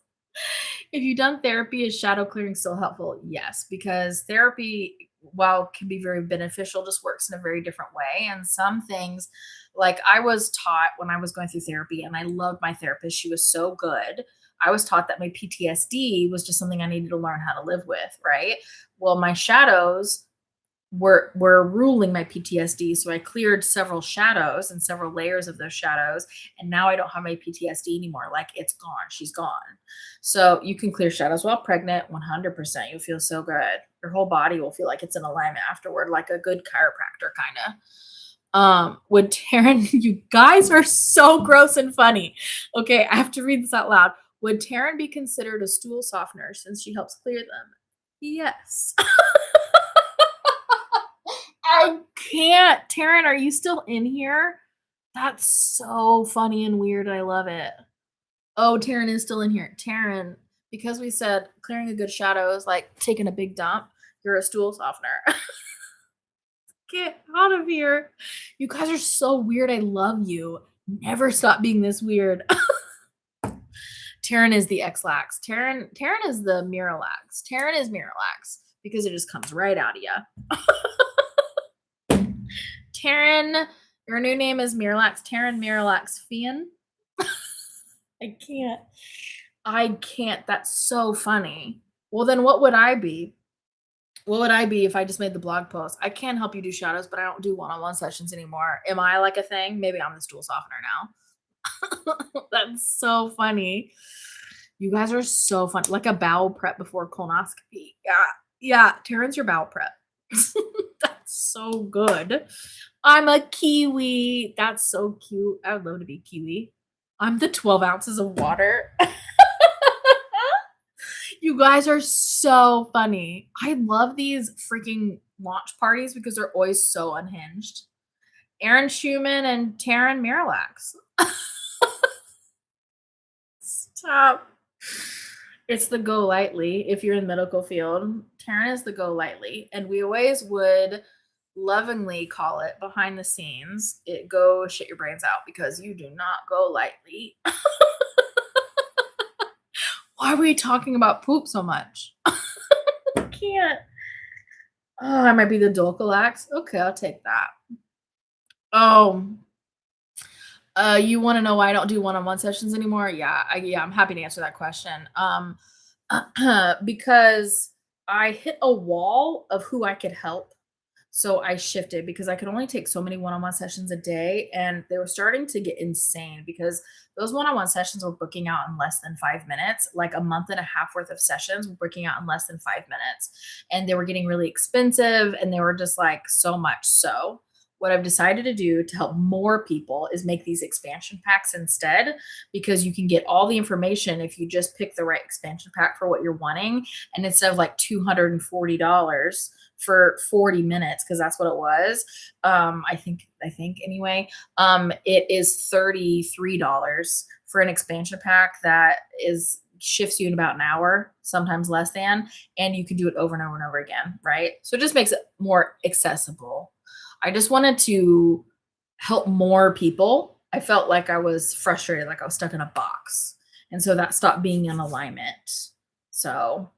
If you've done therapy, is shadow clearing still helpful? Yes, because therapy, while can be very beneficial, just works in a very different way. And some things, like I was taught when I was going through therapy, and I loved my therapist, she was so good. I was taught that my PTSD was just something I needed to learn how to live with, right? Well, my shadows were ruling my PTSD. So I cleared several shadows and several layers of those shadows. And now I don't have my PTSD anymore. Like it's gone. She's gone. So you can clear shadows while pregnant, 100%. You'll feel so good. Your whole body will feel like it's in alignment afterward, like a good chiropractor kind of. Would Taryn, you guys are so gross and funny. Okay, I have to read this out loud. Would Taryn be considered a stool softener since she helps clear them? Yes. I can't. Taryn, are you still in here? That's so funny and weird. I love it. Oh, Taryn is still in here. Taryn, because we said clearing a good shadow is like taking a big dump, you're a stool softener. Get out of here. You guys are so weird. I love you. Never stop being this weird. Taryn is the X-Lax. Taryn is the Miralax. Taryn is Miralax because it just comes right out of you. Taryn, your new name is Miralax. Taryn Miralax Fian. I can't. That's so funny. Well, then what would I be? What would I be if I just made the blog post? I can help you do shadows, but I don't do one-on-one sessions anymore. Am I like a thing? Maybe I'm the stool softener now. That's so funny. You guys are so fun. Like a bowel prep before colonoscopy. Yeah. Taryn's your bowel prep. That's so good. I'm a kiwi. That's so cute. I would love to be kiwi. I'm the 12 ounces of water. You guys are so funny. I love these freaking launch parties because they're always so unhinged. Aaron Schumann and Taryn Miralax. Stop. It's the go lightly if you're in the medical field. Taryn is the go lightly. And we always would lovingly call it behind the scenes, it go shit your brains out because you do not go lightly. Why are we talking about poop so much? I can't. Oh, I might be the Dulcolax. Okay, I'll take that. Oh, you want to know why I don't do one-on-one sessions anymore? Yeah, I'm happy to answer that question. Because I hit a wall of who I could help. So I shifted because I could only take so many one-on-one sessions a day, and they were starting to get insane because those one-on-one sessions were booking out in less than 5 minutes, like a month and a half worth of sessions were booking out in less than 5 minutes. And they were getting really expensive and they were just like so much. So what I've decided to do to help more people is make these expansion packs instead, because you can get all the information if you just pick the right expansion pack for what you're wanting. And instead of like $240 for 40 minutes, because that's what it was, I think anyway, it is $33 for an expansion pack that shifts you in about an hour, sometimes less than, and you can do it over and over and over again, right? So it just makes it more accessible. I just wanted to help more people. I felt like I was frustrated, like I was stuck in a box. And so that stopped being in alignment. So,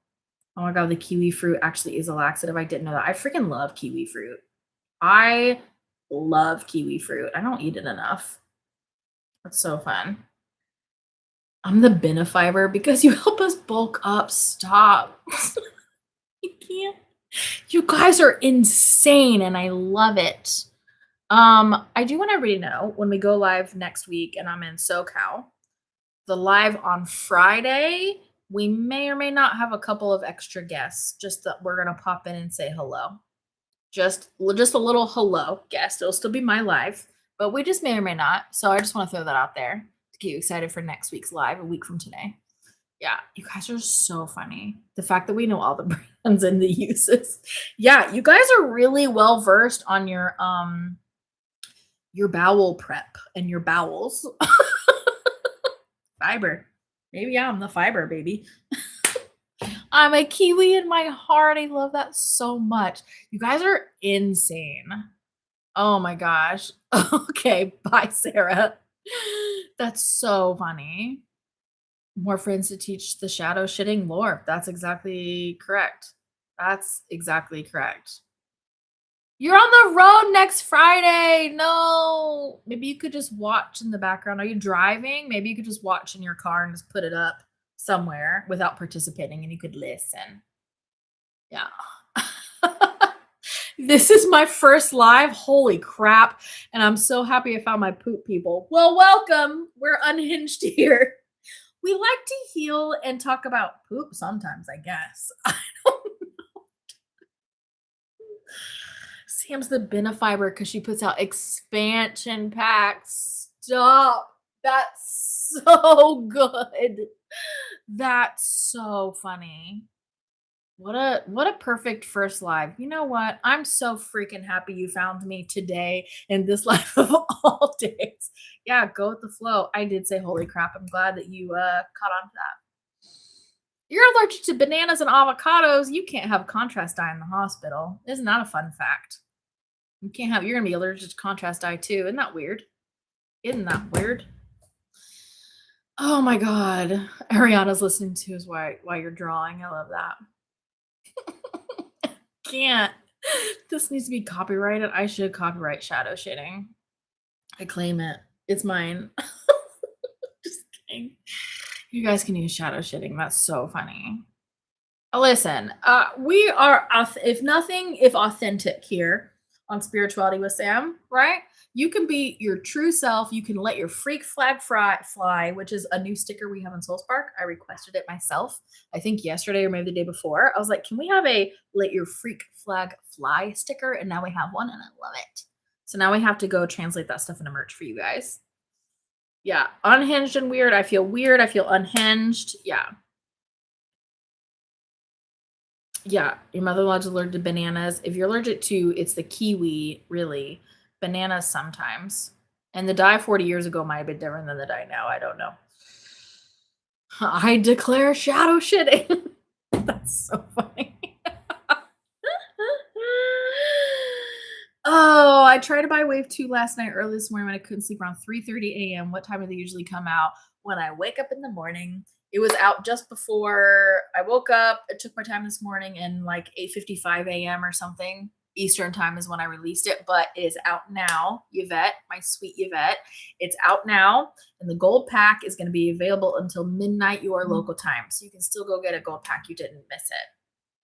oh my God, the kiwi fruit actually is a laxative. I didn't know that. I freaking love kiwi fruit. I love kiwi fruit. I don't eat it enough. That's so fun. I'm the benefiber because you help us bulk up. Stop. You can't. You guys are insane and I love it. I do want everybody to know when we go live next week and I'm in SoCal, the live on Friday, we may or may not have a couple of extra guests, just that we're going to pop in and say hello. Just a little hello guest. It'll still be my live, but we just may or may not. So I just want to throw that out there to get you excited for next week's live, a week from today. Yeah, you guys are so funny. The fact that we know all the brands and the uses. Yeah, you guys are really well versed on your your bowel prep and your bowels. Fiber. Maybe I'm the fiber baby. I'm a Kiwi in my heart. I love that so much. You guys are insane. Oh my gosh. Okay, bye, Sarah. That's so funny. More friends to teach the shadow shitting lore. That's exactly correct. That's exactly correct. You're on the road next Friday. No. Maybe you could just watch in the background. Are you driving? Maybe you could just watch in your car and just put it up somewhere without participating and you could listen. Yeah. This is my first live. Holy crap. And I'm so happy I found my poop people. Well, welcome. We're unhinged here. We like to heal and talk about poop sometimes, I guess. I don't know. Sam's the Benefiber because she puts out expansion packs. Stop. That's so good. That's so funny. What a perfect first live. You know what? I'm so freaking happy you found me today in this life of all days. Yeah, go with the flow. I did say holy crap. I'm glad that you caught on to that. You're allergic to bananas and avocados. You can't have contrast dye in the hospital. Isn't that a fun fact? You can't have you're gonna be allergic to contrast dye too. Isn't that weird? Isn't that weird? Oh my god. Ariana's listening to is why you're drawing. I love that. Can't. This needs to be copyrighted. I should copyright shadow shitting. I claim it. It's mine. Just kidding. You guys can use shadow shitting. That's so funny. Listen, we are, if authentic here on Spirituality with Sam, right? You can be your true self. You can let your freak flag fly, which is a new sticker we have in Soul Spark. I requested it myself, I think yesterday or maybe the day before. I was like, can we have a let your freak flag fly sticker? And now we have one and I love it. So now we have to go translate that stuff into merch for you guys. Yeah, unhinged and weird. I feel weird. I feel unhinged. Yeah. Yeah, your mother-in-law's allergic to bananas. If you're allergic to, it's the kiwi, really. Bananas sometimes. And the dye 40 years ago might have been different than the dye now. I don't know. I declare shadow shitting. That's so funny. Oh, I tried to buy Wave 2 last night early this morning when I couldn't sleep around 3:30 a.m. What time do they usually come out? When I wake up in the morning. It was out just before I woke up. I took my time this morning and like 8:55 a.m. or something. Eastern time is when I released it, but it is out now. Yvette, my sweet Yvette, it's out now. And the gold pack is going to be available until midnight your local time. So you can still go get a gold pack. You didn't miss it.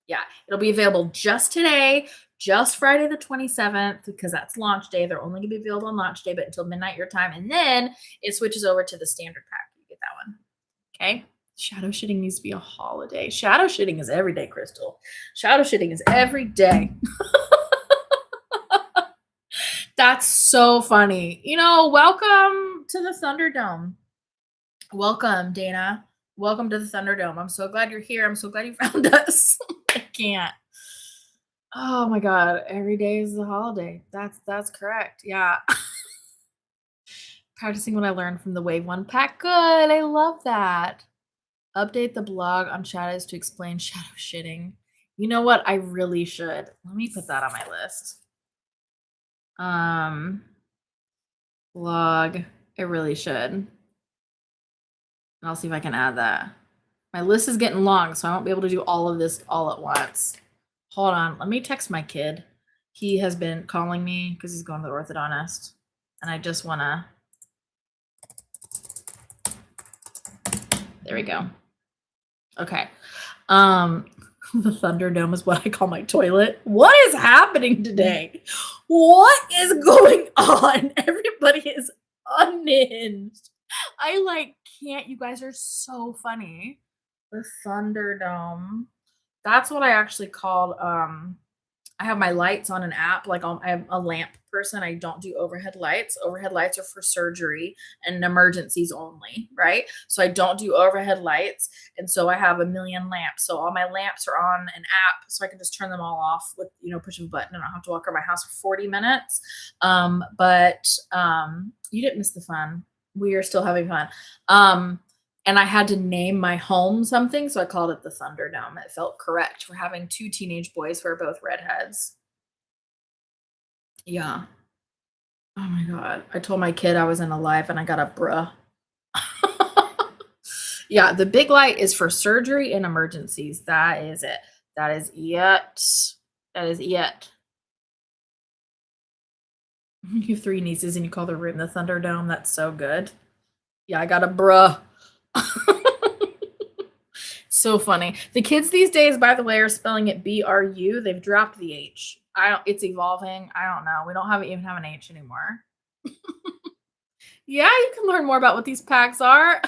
Yeah, it'll be available just today, just Friday the 27th, because that's launch day. They're only going to be available on launch day, but until midnight your time. And then it switches over to the standard pack. You get that one. Okay. Shadow shitting needs to be a holiday. Shadow shitting is every day, Crystal. Shadow shitting is every day. That's so funny. You know, welcome to the Thunderdome. Welcome, Dana. Welcome to the Thunderdome. I'm so glad you're here. I'm so glad you found us. I can't. Oh my god, every day is a holiday. That's correct. Yeah. Practicing what I learned from the Wave 1 pack. Good. I love that. Update the blog on shadows to explain shadow shitting. You know what? I really should. Let me put that on my list. Blog. I really should. I'll see if I can add that. My list is getting long, so I won't be able to do all of this all at once. Hold on. Let me text my kid. He has been calling me because he's going to the orthodontist. And I just want to... There we go. Okay. The Thunderdome is what I call my toilet. What is happening today? What is going on? Everybody is unhinged. I like can't. You guys are so funny. The Thunderdome. That's what I actually called. I have my lights on an app. Like I have a lamp person, I don't do overhead lights. Overhead lights are for surgery and emergencies only, right? So I don't do overhead lights. And so I have a million lamps. So all my lamps are on an app, so I can just turn them all off with, pushing a button, and I don't have to walk around my house for 40 minutes. But you didn't miss the fun. We are still having fun. And I had to name my home something, so I called it the Thunderdome. It felt correct for having two teenage boys who are both redheads. Yeah. Oh my god. I told my kid I was in a live and I got a bruh. Yeah, the big light is for surgery and emergencies. That is it. That is it. That is it. You have three nieces and you call the room the Thunderdome. That's so good. Yeah, I got a bruh. So funny. The kids these days, by the way, are spelling it BRU. They've dropped the H. It's evolving. I don't know. We don't even have an H anymore. Yeah, you can learn more about what these packs are.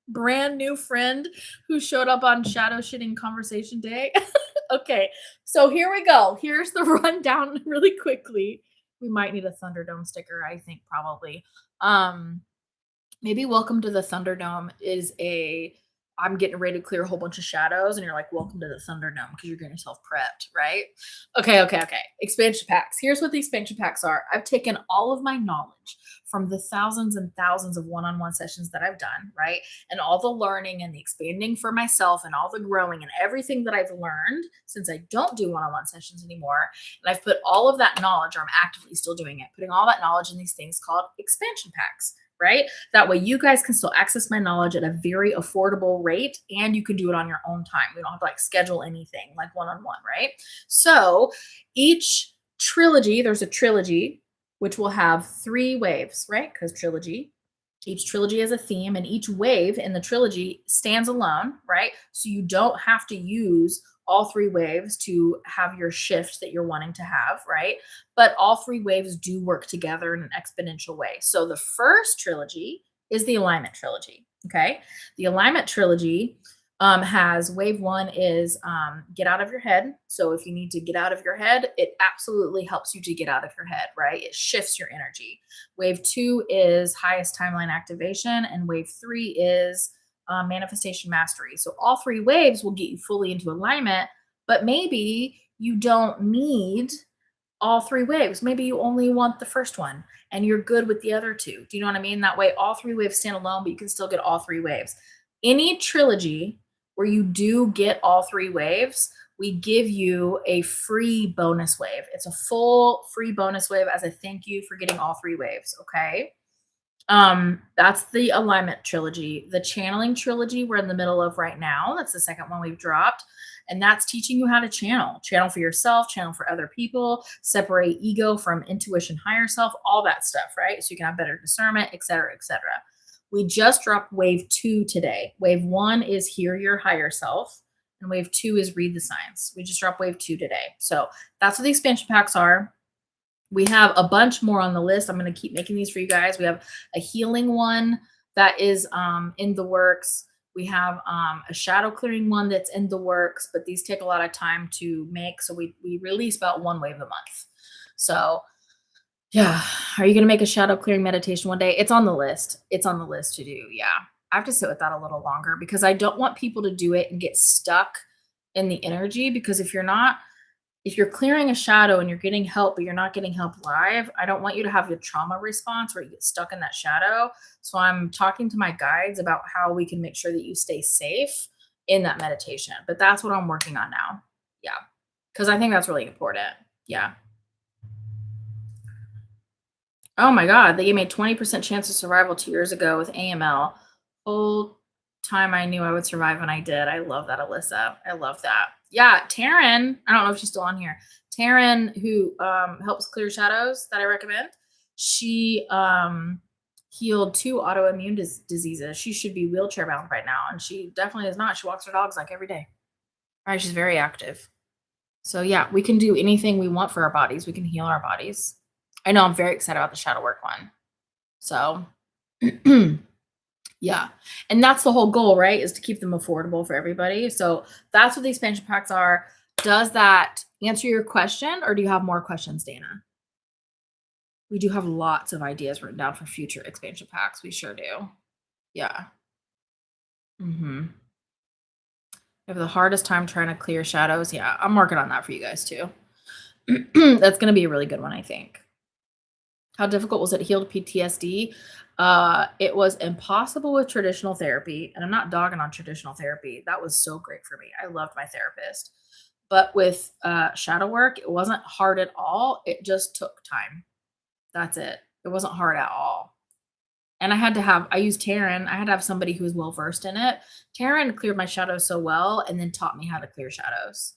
Brand new friend who showed up on Shadow Shitting Conversation Day. Okay, so here we go. Here's the rundown really quickly. We might need a Thunderdome sticker, I think, probably. Maybe Welcome to the Thunderdome is I'm getting ready to clear a whole bunch of shadows, and you're like, welcome to the Thunderdome, because you're getting yourself prepped, right? Okay. Expansion packs. Here's what the expansion packs are. I've taken all of my knowledge from the thousands and thousands of one-on-one sessions that I've done, right? And all the learning and the expanding for myself and all the growing and everything that I've learned since I don't do one-on-one sessions anymore. And I've put all of that knowledge, or I'm actively still doing it, putting all that knowledge in these things called expansion packs. Right? That way you guys can still access my knowledge at a very affordable rate, and you can do it on your own time. We don't have to schedule anything like one-on-one, right? So each trilogy, there's a trilogy, which will have 3 waves, right? Because trilogy, each trilogy has a theme, and each wave in the trilogy stands alone, right? So you don't have to use all 3 waves to have your shift that you're wanting to have, right? But all 3 waves do work together in an exponential way. So the first trilogy is the alignment trilogy, okay? The alignment trilogy has wave 1 is get out of your head. So if you need to get out of your head, it absolutely helps you to get out of your head, right? It shifts your energy. Wave 2 is highest timeline activation, and wave 3 is manifestation mastery. So all 3 waves will get you fully into alignment, but maybe you don't need all 3 waves. Maybe you only want the first one and you're good with the other 2. Do you know what I mean? That way all 3 waves stand alone, but you can still get all 3 waves. Any trilogy where you do get all 3 waves, we give you a free bonus wave. It's a full free bonus wave as a thank you for getting all 3 waves, okay? That's the alignment trilogy. The channeling trilogy we're in the middle of right now. That's the second one we've dropped. And that's teaching you how to channel for yourself, channel for other people, separate ego from intuition, higher self, all that stuff, right? So you can have better discernment, et cetera, et cetera. We just dropped wave 2 today. Wave 1 is hear your higher self, and wave 2 is read the signs. We just dropped wave 2 today. So that's what the expansion packs are. We have a bunch more on the list. I'm going to keep making these for you guys. We have a healing one that is in the works. We have a shadow clearing one that's in the works, but these take a lot of time to make. So we release about 1 wave a month. So yeah. Are you going to make a shadow clearing meditation one day? It's on the list. It's on the list to do. Yeah. I have to sit with that a little longer because I don't want people to do it and get stuck in the energy, because if you're clearing a shadow and you're getting help, but you're not getting help live, I don't want you to have the trauma response where you get stuck in that shadow. So I'm talking to my guides about how we can make sure that you stay safe in that meditation. But that's what I'm working on now. Yeah. Because I think that's really important. Yeah. Oh my God. They gave me a 20% chance of survival 2 years ago with AML. Whole time I knew I would survive, and I did. I love that, Alyssa. I love that. Yeah, Taryn, I don't know if she's still on here. Taryn, who helps clear shadows that I recommend, she healed 2 autoimmune diseases. She should be wheelchair bound right now, and she definitely is not. She walks her dogs like every day. All right, she's very active. So yeah, we can do anything we want for our bodies. We can heal our bodies. I know I'm very excited about the shadow work one. So yeah. And that's the whole goal, right? Is to keep them affordable for everybody. So that's what the expansion packs are. Does that answer your question, or do you have more questions, Dana? We do have lots of ideas written down for future expansion packs. We sure do. Yeah. Mhm. I have the hardest time trying to clear shadows. Yeah, I'm working on that for you guys too. That's gonna be a really good one, I think. How difficult was it to heal PTSD? It was impossible with traditional therapy, and I'm not dogging on traditional therapy. That was so great for me. I loved my therapist. But with shadow work, it wasn't hard at all. It just took time. That's it. It wasn't hard at all. And I used Taryn. I had to have somebody who was well versed in it. Taryn cleared my shadows so well and then taught me how to clear shadows.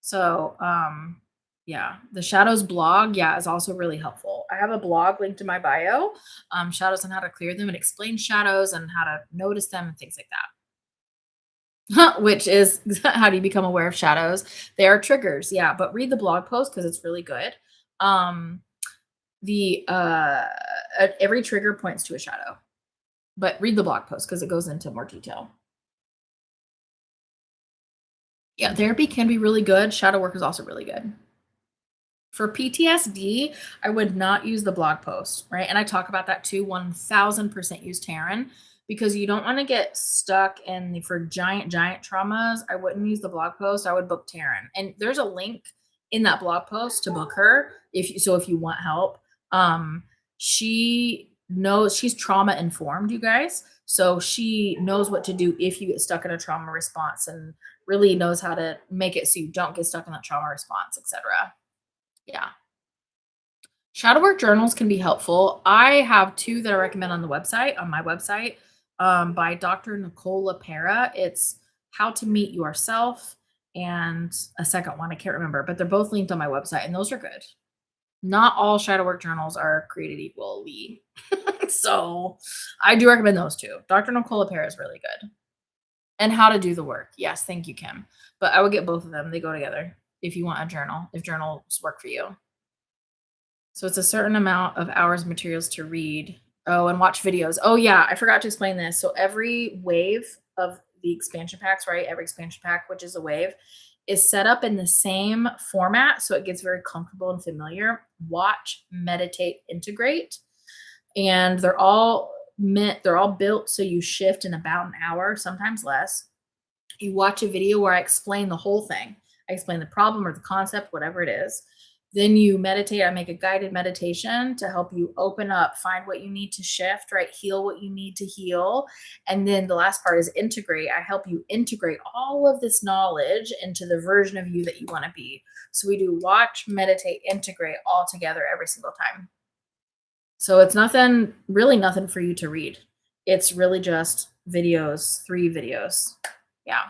So, yeah, the shadows blog, yeah, is also really helpful. I have a blog linked to my bio, shadows and how to clear them and explain shadows and how to notice them and things like that. Which is how do you become aware of shadows? They are triggers, yeah, but read the blog post because it's really good. Um, the every trigger points to a shadow, but read the blog post because it goes into more detail. Yeah, therapy can be really good. Shadow work is also really good. For PTSD, I would not use the blog post, right? And I talk about that too. 1000% use Taryn because you don't want to get stuck in for giant traumas. I wouldn't use the blog post. I would book Taryn. And there's a link in that blog post to book her if you want help. She knows she's trauma informed, you guys. So she knows what to do if you get stuck in a trauma response and really knows how to make it so you don't get stuck in that trauma response, etc. Yeah. Shadow work journals can be helpful. I have two that I recommend on my website, by Dr. Nicole LaPera. It's How to Meet Yourself and a second one. I can't remember, but they're both linked on my website, and those are good. Not all shadow work journals are created equally. So I do recommend those two. Dr. Nicole LaPera is really good. And How to Do the Work. Yes, thank you, Kim. But I would get both of them. They go together if you want a journal, if journals work for you. So it's a certain amount of hours of materials to read. Oh, and watch videos. Oh, yeah, I forgot to explain this. So every wave of the expansion packs, right? Every expansion pack, which is a wave, is set up in the same format. So it gets very comfortable and familiar. Watch, meditate, integrate. And they're all built so you shift in about an hour, sometimes less. You watch a video where I explain the whole thing. I explain the problem or the concept, whatever it is. Then you meditate. I make a guided meditation to help you open up, find what you need to shift, right? Heal what you need to heal. And then the last part is integrate. I help you integrate all of this knowledge into the version of you that you want to be. So we do watch, meditate, integrate all together every single time. So it's really nothing for you to read. It's really just videos, 3 videos. Yeah.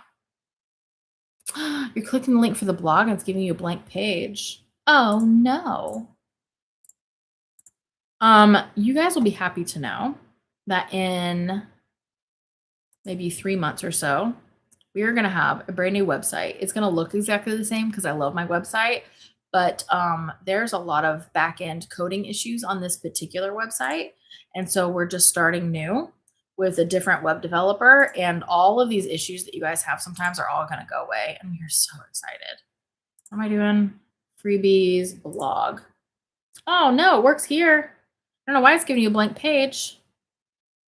You're clicking the link for the blog and it's giving you a blank page. Oh no. You guys will be happy to know that in maybe 3 months or so, we are gonna have a brand new website. It's gonna look exactly the same because I love my website, but there's a lot of back-end coding issues on this particular website. And so we're just starting new with a different web developer, and all of these issues that you guys have sometimes are all gonna go away. And we're so excited. What am I doing? Freebies, blog. Oh no, it works here. I don't know why it's giving you a blank page.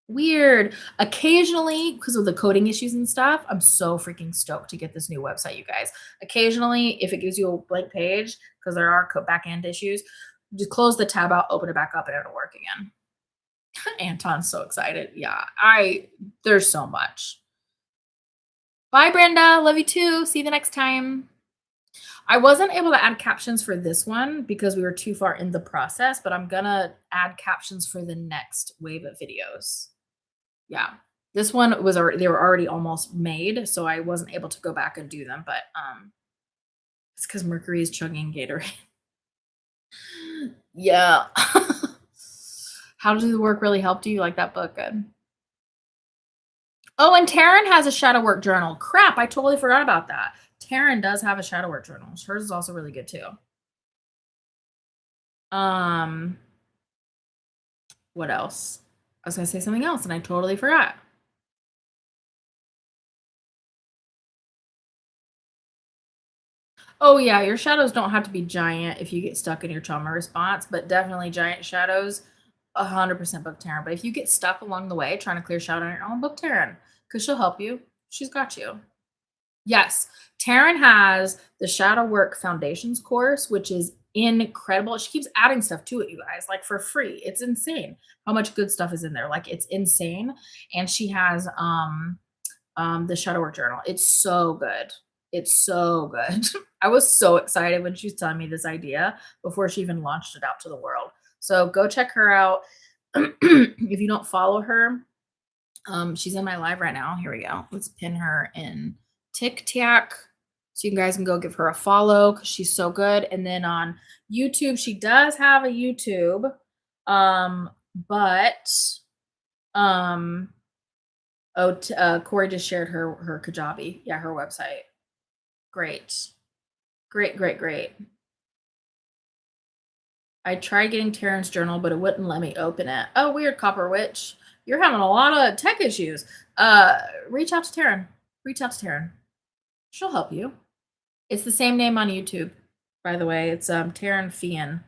Weird. Occasionally, because of the coding issues and stuff, I'm so freaking stoked to get this new website, you guys. Occasionally, if it gives you a blank page, because there are back-end issues, just close the tab out, open it back up, and it'll work again. Anton's so excited. Yeah, there's so much. Bye, Brenda. Love you too. See you the next time. I wasn't able to add captions for this one because we were too far in the process, but I'm gonna add captions for the next wave of videos. Yeah. This one they were already almost made, so I wasn't able to go back and do them, but it's because Mercury is chugging Gatorade. Yeah. How to Do the Work really helped you? You like that book? Good. Oh, and Taryn has a shadow work journal. Crap, I totally forgot about that. Taryn does have a shadow work journal. Hers is also really good too. What else? I was gonna say something else and I totally forgot. Oh, yeah, your shadows don't have to be giant if you get stuck in your trauma response, but definitely giant shadows, 100% book Taryn. But if you get stuck along the way trying to clear shadow on your own, book Taryn because she'll help you. She's got you. Yes, Taryn has the Shadow Work Foundations course, which is incredible. She keeps adding stuff to it, you guys, like for free. It's insane how much good stuff is in there. Like it's insane. And she has the Shadow Work Journal. It's so good. It's so good. I was so excited when she was telling me this idea before she even launched it out to the world. So go check her out. If you don't follow her, she's in my live right now. Here we go. Let's pin her in TikTok. So you guys can go give her a follow because she's so good. And then on YouTube, she does have a YouTube. But Corey just shared her Kajabi. Yeah, her website. Great. Great. I tried getting Taryn's journal, but it wouldn't let me open it. Oh, weird, Copper Witch. You're having a lot of tech issues. Reach out to Taryn. Reach out to Taryn. She'll help you. It's the same name on YouTube, by the way. It's Taryn Fian.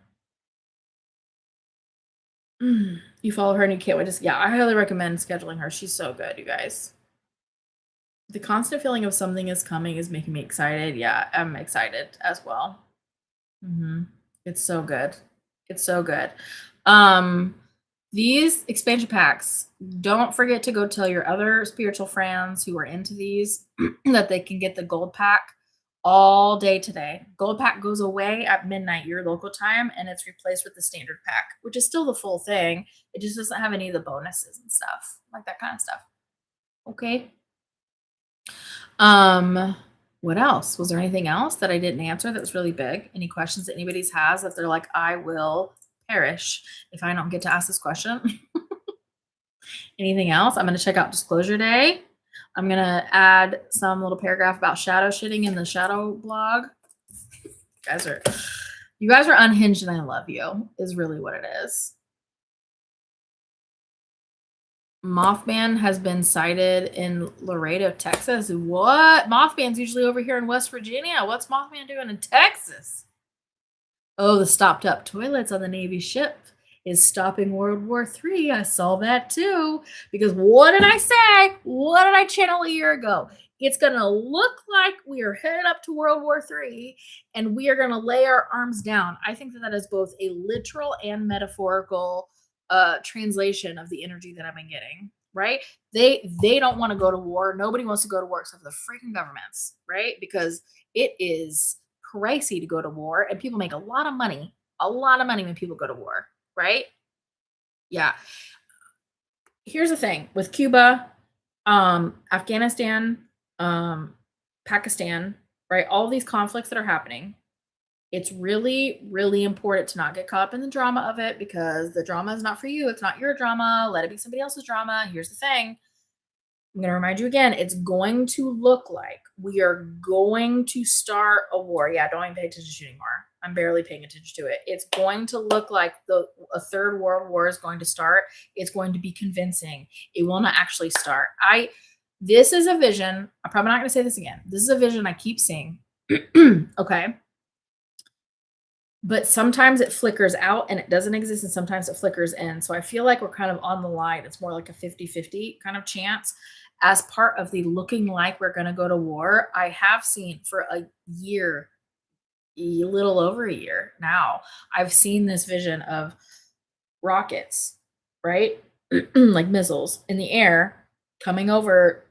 You follow her and you can't wait to. Yeah, I highly recommend scheduling her. She's so good, you guys. The constant feeling of something is coming is making me excited. Yeah, I'm excited as well. It's so good. It's so good. These expansion packs, don't forget to go tell your other spiritual friends who are into these that they can get the gold pack all day today. Gold pack goes away at midnight your local time and it's replaced with the standard pack, which is still the full thing. It just doesn't have any of the bonuses and stuff, like that kind of stuff. Okay. What else? Was there anything else that I didn't answer that was really big? Any questions that anybody's has that they're like, I will perish if I don't get to ask this question? Anything else? I'm going to check out Disclosure Day. I'm going to add some little paragraph about shadow shitting in the shadow blog. You guys are unhinged and I love you is really what it is. Mothman has been sighted in Laredo, Texas. What? Mothman's usually over here in West Virginia. What's Mothman doing in Texas? Oh, the stopped up toilets on the Navy ship is stopping World War III. I saw that too. Because what did I say? What did I channel a year ago? It's going to look like we are headed up to World War III and we are going to lay our arms down. I think that is both a literal and metaphorical translation of the energy that I've been getting, right? They don't want to go to war. Nobody wants to go to war except for the freaking governments, right? Because it is pricey to go to war and people make a lot of money when people go to war, right? Yeah. Here's the thing with Cuba, Afghanistan, Pakistan, right? All these conflicts that are happening. It's really, really important to not get caught up in the drama of it because the drama is not for you. It's not your drama. Let it be somebody else's drama. Here's the thing. I'm going to remind you again, it's going to look like we are going to start a war. Yeah, don't even pay attention to it anymore. I'm barely paying attention to it. It's going to look like a third world war is going to start. It's going to be convincing. It will not actually start. This is a vision. I'm probably not going to say this again. This is a vision I keep seeing. Okay. But sometimes it flickers out and it doesn't exist, and sometimes it flickers in. So I feel like we're kind of on the line. It's more like a 50-50 kind of chance. As part of the looking like we're going to go to war, I have seen for a year, a little over a year now, I've seen this vision of rockets, right? Like missiles in the air coming over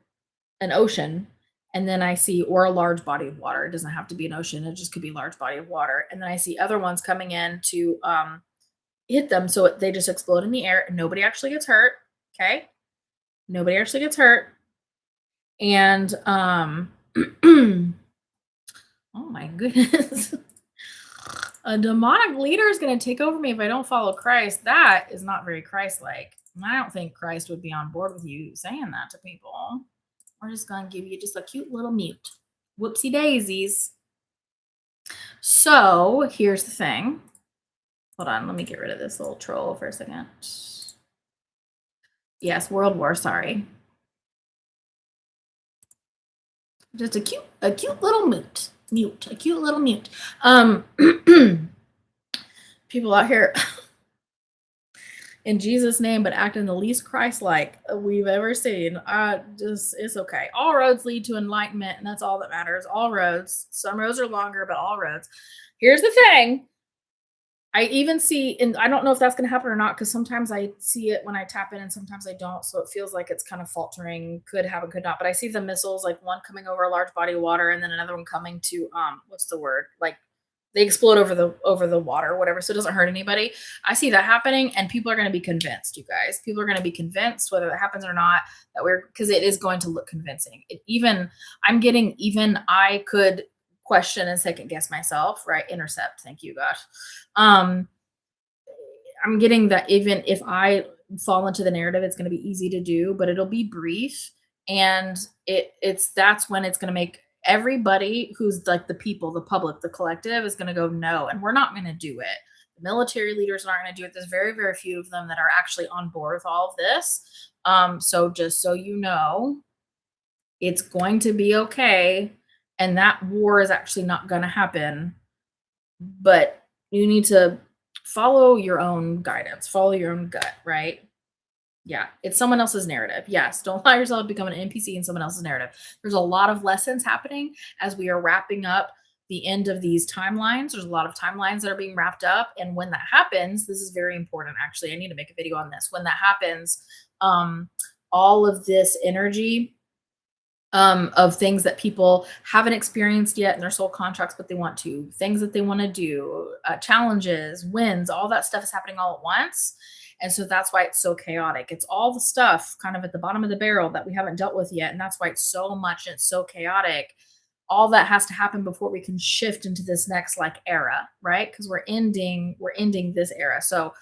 an ocean. And then I see, or a large body of water. It doesn't have to be an ocean. It just could be a large body of water. And then I see other ones coming in to hit them. So they just explode in the air and nobody actually gets hurt. Okay. Nobody actually gets hurt. And, oh my goodness. A demonic leader is going to take over me if I don't follow Christ. That is not very Christ-like. I don't think Christ would be on board with you saying that to people. We're just going to give you just a cute little mute. Whoopsie daisies. So here's the thing. Hold on. Let me get rid of this little troll for a second. Yes, World War. Sorry. Just a cute little mute. Mute, a cute little mute. People out here in Jesus' name, but acting the least Christ-like we've ever seen. It's okay. All roads lead to enlightenment, and that's all that matters. All roads. Some roads are longer, but all roads. Here's the thing. I even see, and I don't know if that's going to happen or not, because sometimes I see it when I tap in, and sometimes I don't. So it feels like it's kind of faltering. Could happen, could not. But I see the missiles, like one coming over a large body of water, and then another one coming to what's the word? Like they explode over the water, or whatever. So it doesn't hurt anybody. I see that happening, and people are going to be convinced. You guys, people are going to be convinced whether that happens or not. That we're because it is going to look convincing. I could question and second guess myself, right? Intercept. Thank you, gosh. Um, I'm getting that even if I fall into the narrative, it's going to be easy to do, but it'll be brief, and that's when it's going to make everybody who's like the people, the public, the collective is going to go no, and we're not going to do it. The military leaders aren't going to do it. There's very, very few of them that are actually on board with all of this. So just so you know, it's going to be okay, and that war is actually not going to happen, but you need to follow your own guidance, follow your own gut, right? Yeah, it's someone else's narrative. Yes, don't allow yourself to become an NPC in someone else's narrative. There's a lot of lessons happening as we are wrapping up the end of these timelines. There's a lot of timelines that are being wrapped up. And when that happens, this is very important. Actually, I need to make a video on this. When that happens, all of this energy of things that people haven't experienced yet in their soul contracts, but they want to, things that they want to do, challenges, wins, all that stuff is happening all at once. And so that's why it's so chaotic. It's all the stuff kind of at the bottom of the barrel that we haven't dealt with yet. And that's why it's so much and it's so chaotic. All that has to happen before we can shift into this next like era, right? Because we're ending this era. So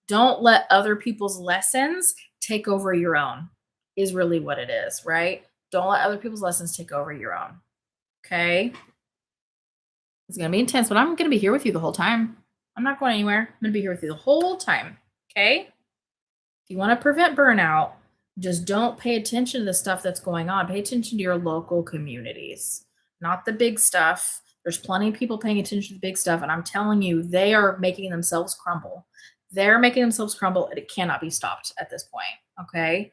don't let other people's lessons take over your own, is really what it is, right? Don't let other people's lessons take over your own. Okay. It's going to be intense, but I'm going to be here with you the whole time. I'm not going anywhere. I'm going to be here with you the whole time. Okay. If you want to prevent burnout, just don't pay attention to the stuff that's going on. Pay attention to your local communities, not the big stuff. There's plenty of people paying attention to the big stuff. And I'm telling you, they are making themselves crumble. They're making themselves crumble, and it cannot be stopped at this point. Okay.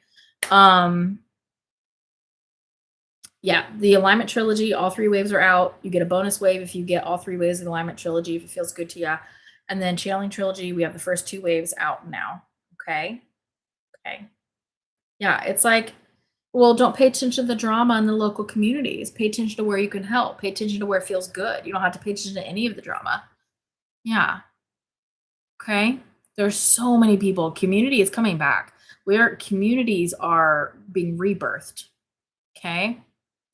Yeah, the alignment trilogy, all 3 waves are out. You get a bonus wave if you get all 3 waves of the alignment trilogy, if it feels good to you. And then channeling trilogy, we have the first 2 waves out now. Okay. Okay. Yeah, it's like, well, don't pay attention to the drama in the local communities. Pay attention to where you can help. Pay attention to where it feels good. You don't have to pay attention to any of the drama. Yeah. Okay. There's so many people. Community is coming back. Communities are being rebirthed. Okay.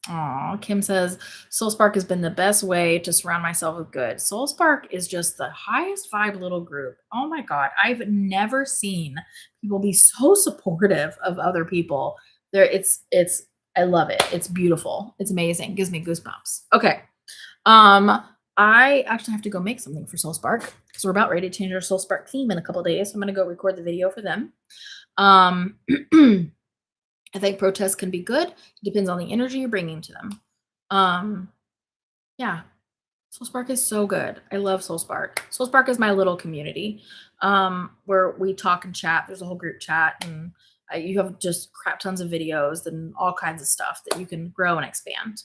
Aw, Kim says, Soul Spark has been the best way to surround myself with good. Soul Spark is just the highest vibe little group. Oh my God. I've never seen people be so supportive of other people. I love it. It's beautiful. It's amazing. Gives me goosebumps. Okay. I actually have to go make something for Soul Spark because we're about ready to change our Soul Spark theme in a couple of days. So I'm going to go record the video for them. I think protests can be good. It depends on the energy you're bringing to them. Yeah, Soul Spark is so good. I love Soul Spark. Soul Spark is my little community where we talk and chat. There's a whole group chat, and you have just crap tons of videos and all kinds of stuff that you can grow and expand.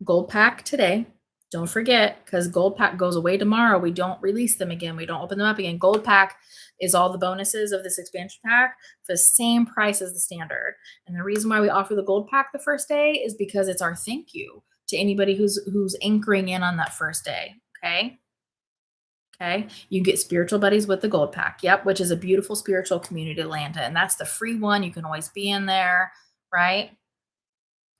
Gold pack today. Don't forget, because gold pack goes away tomorrow. We don't release them again. We don't open them up again. Gold pack is all the bonuses of this expansion pack for the same price as the standard. And the reason why we offer the gold pack the first day is because it's our thank you to anybody who's anchoring in on that first day. Okay. Okay. You get spiritual buddies with the gold pack. Yep. Which is a beautiful spiritual community to land in. That's the free one. You can always be in there. Right.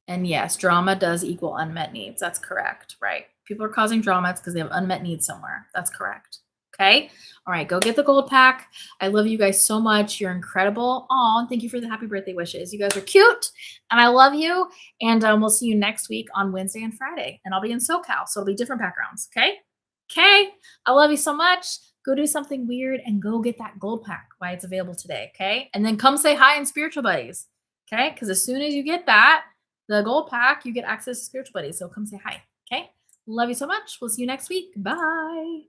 And yes, drama does equal unmet needs. That's correct, right? People are causing drama. It's because they have unmet needs somewhere. That's correct. Okay. All right. Go get the gold pack. I love you guys so much. You're incredible. Oh, and thank you for the happy birthday wishes. You guys are cute and I love you. And we'll see you next week on Wednesday and Friday. And I'll be in SoCal. So it'll be different backgrounds. Okay. Okay. I love you so much. Go do something weird and go get that gold pack while it's available today. Okay. And then come say hi in spiritual buddies. Okay. Because as soon as you get that, the gold pack, you get access to spiritual buddies. So come say hi. Okay. Love you so much. We'll see you next week. Bye.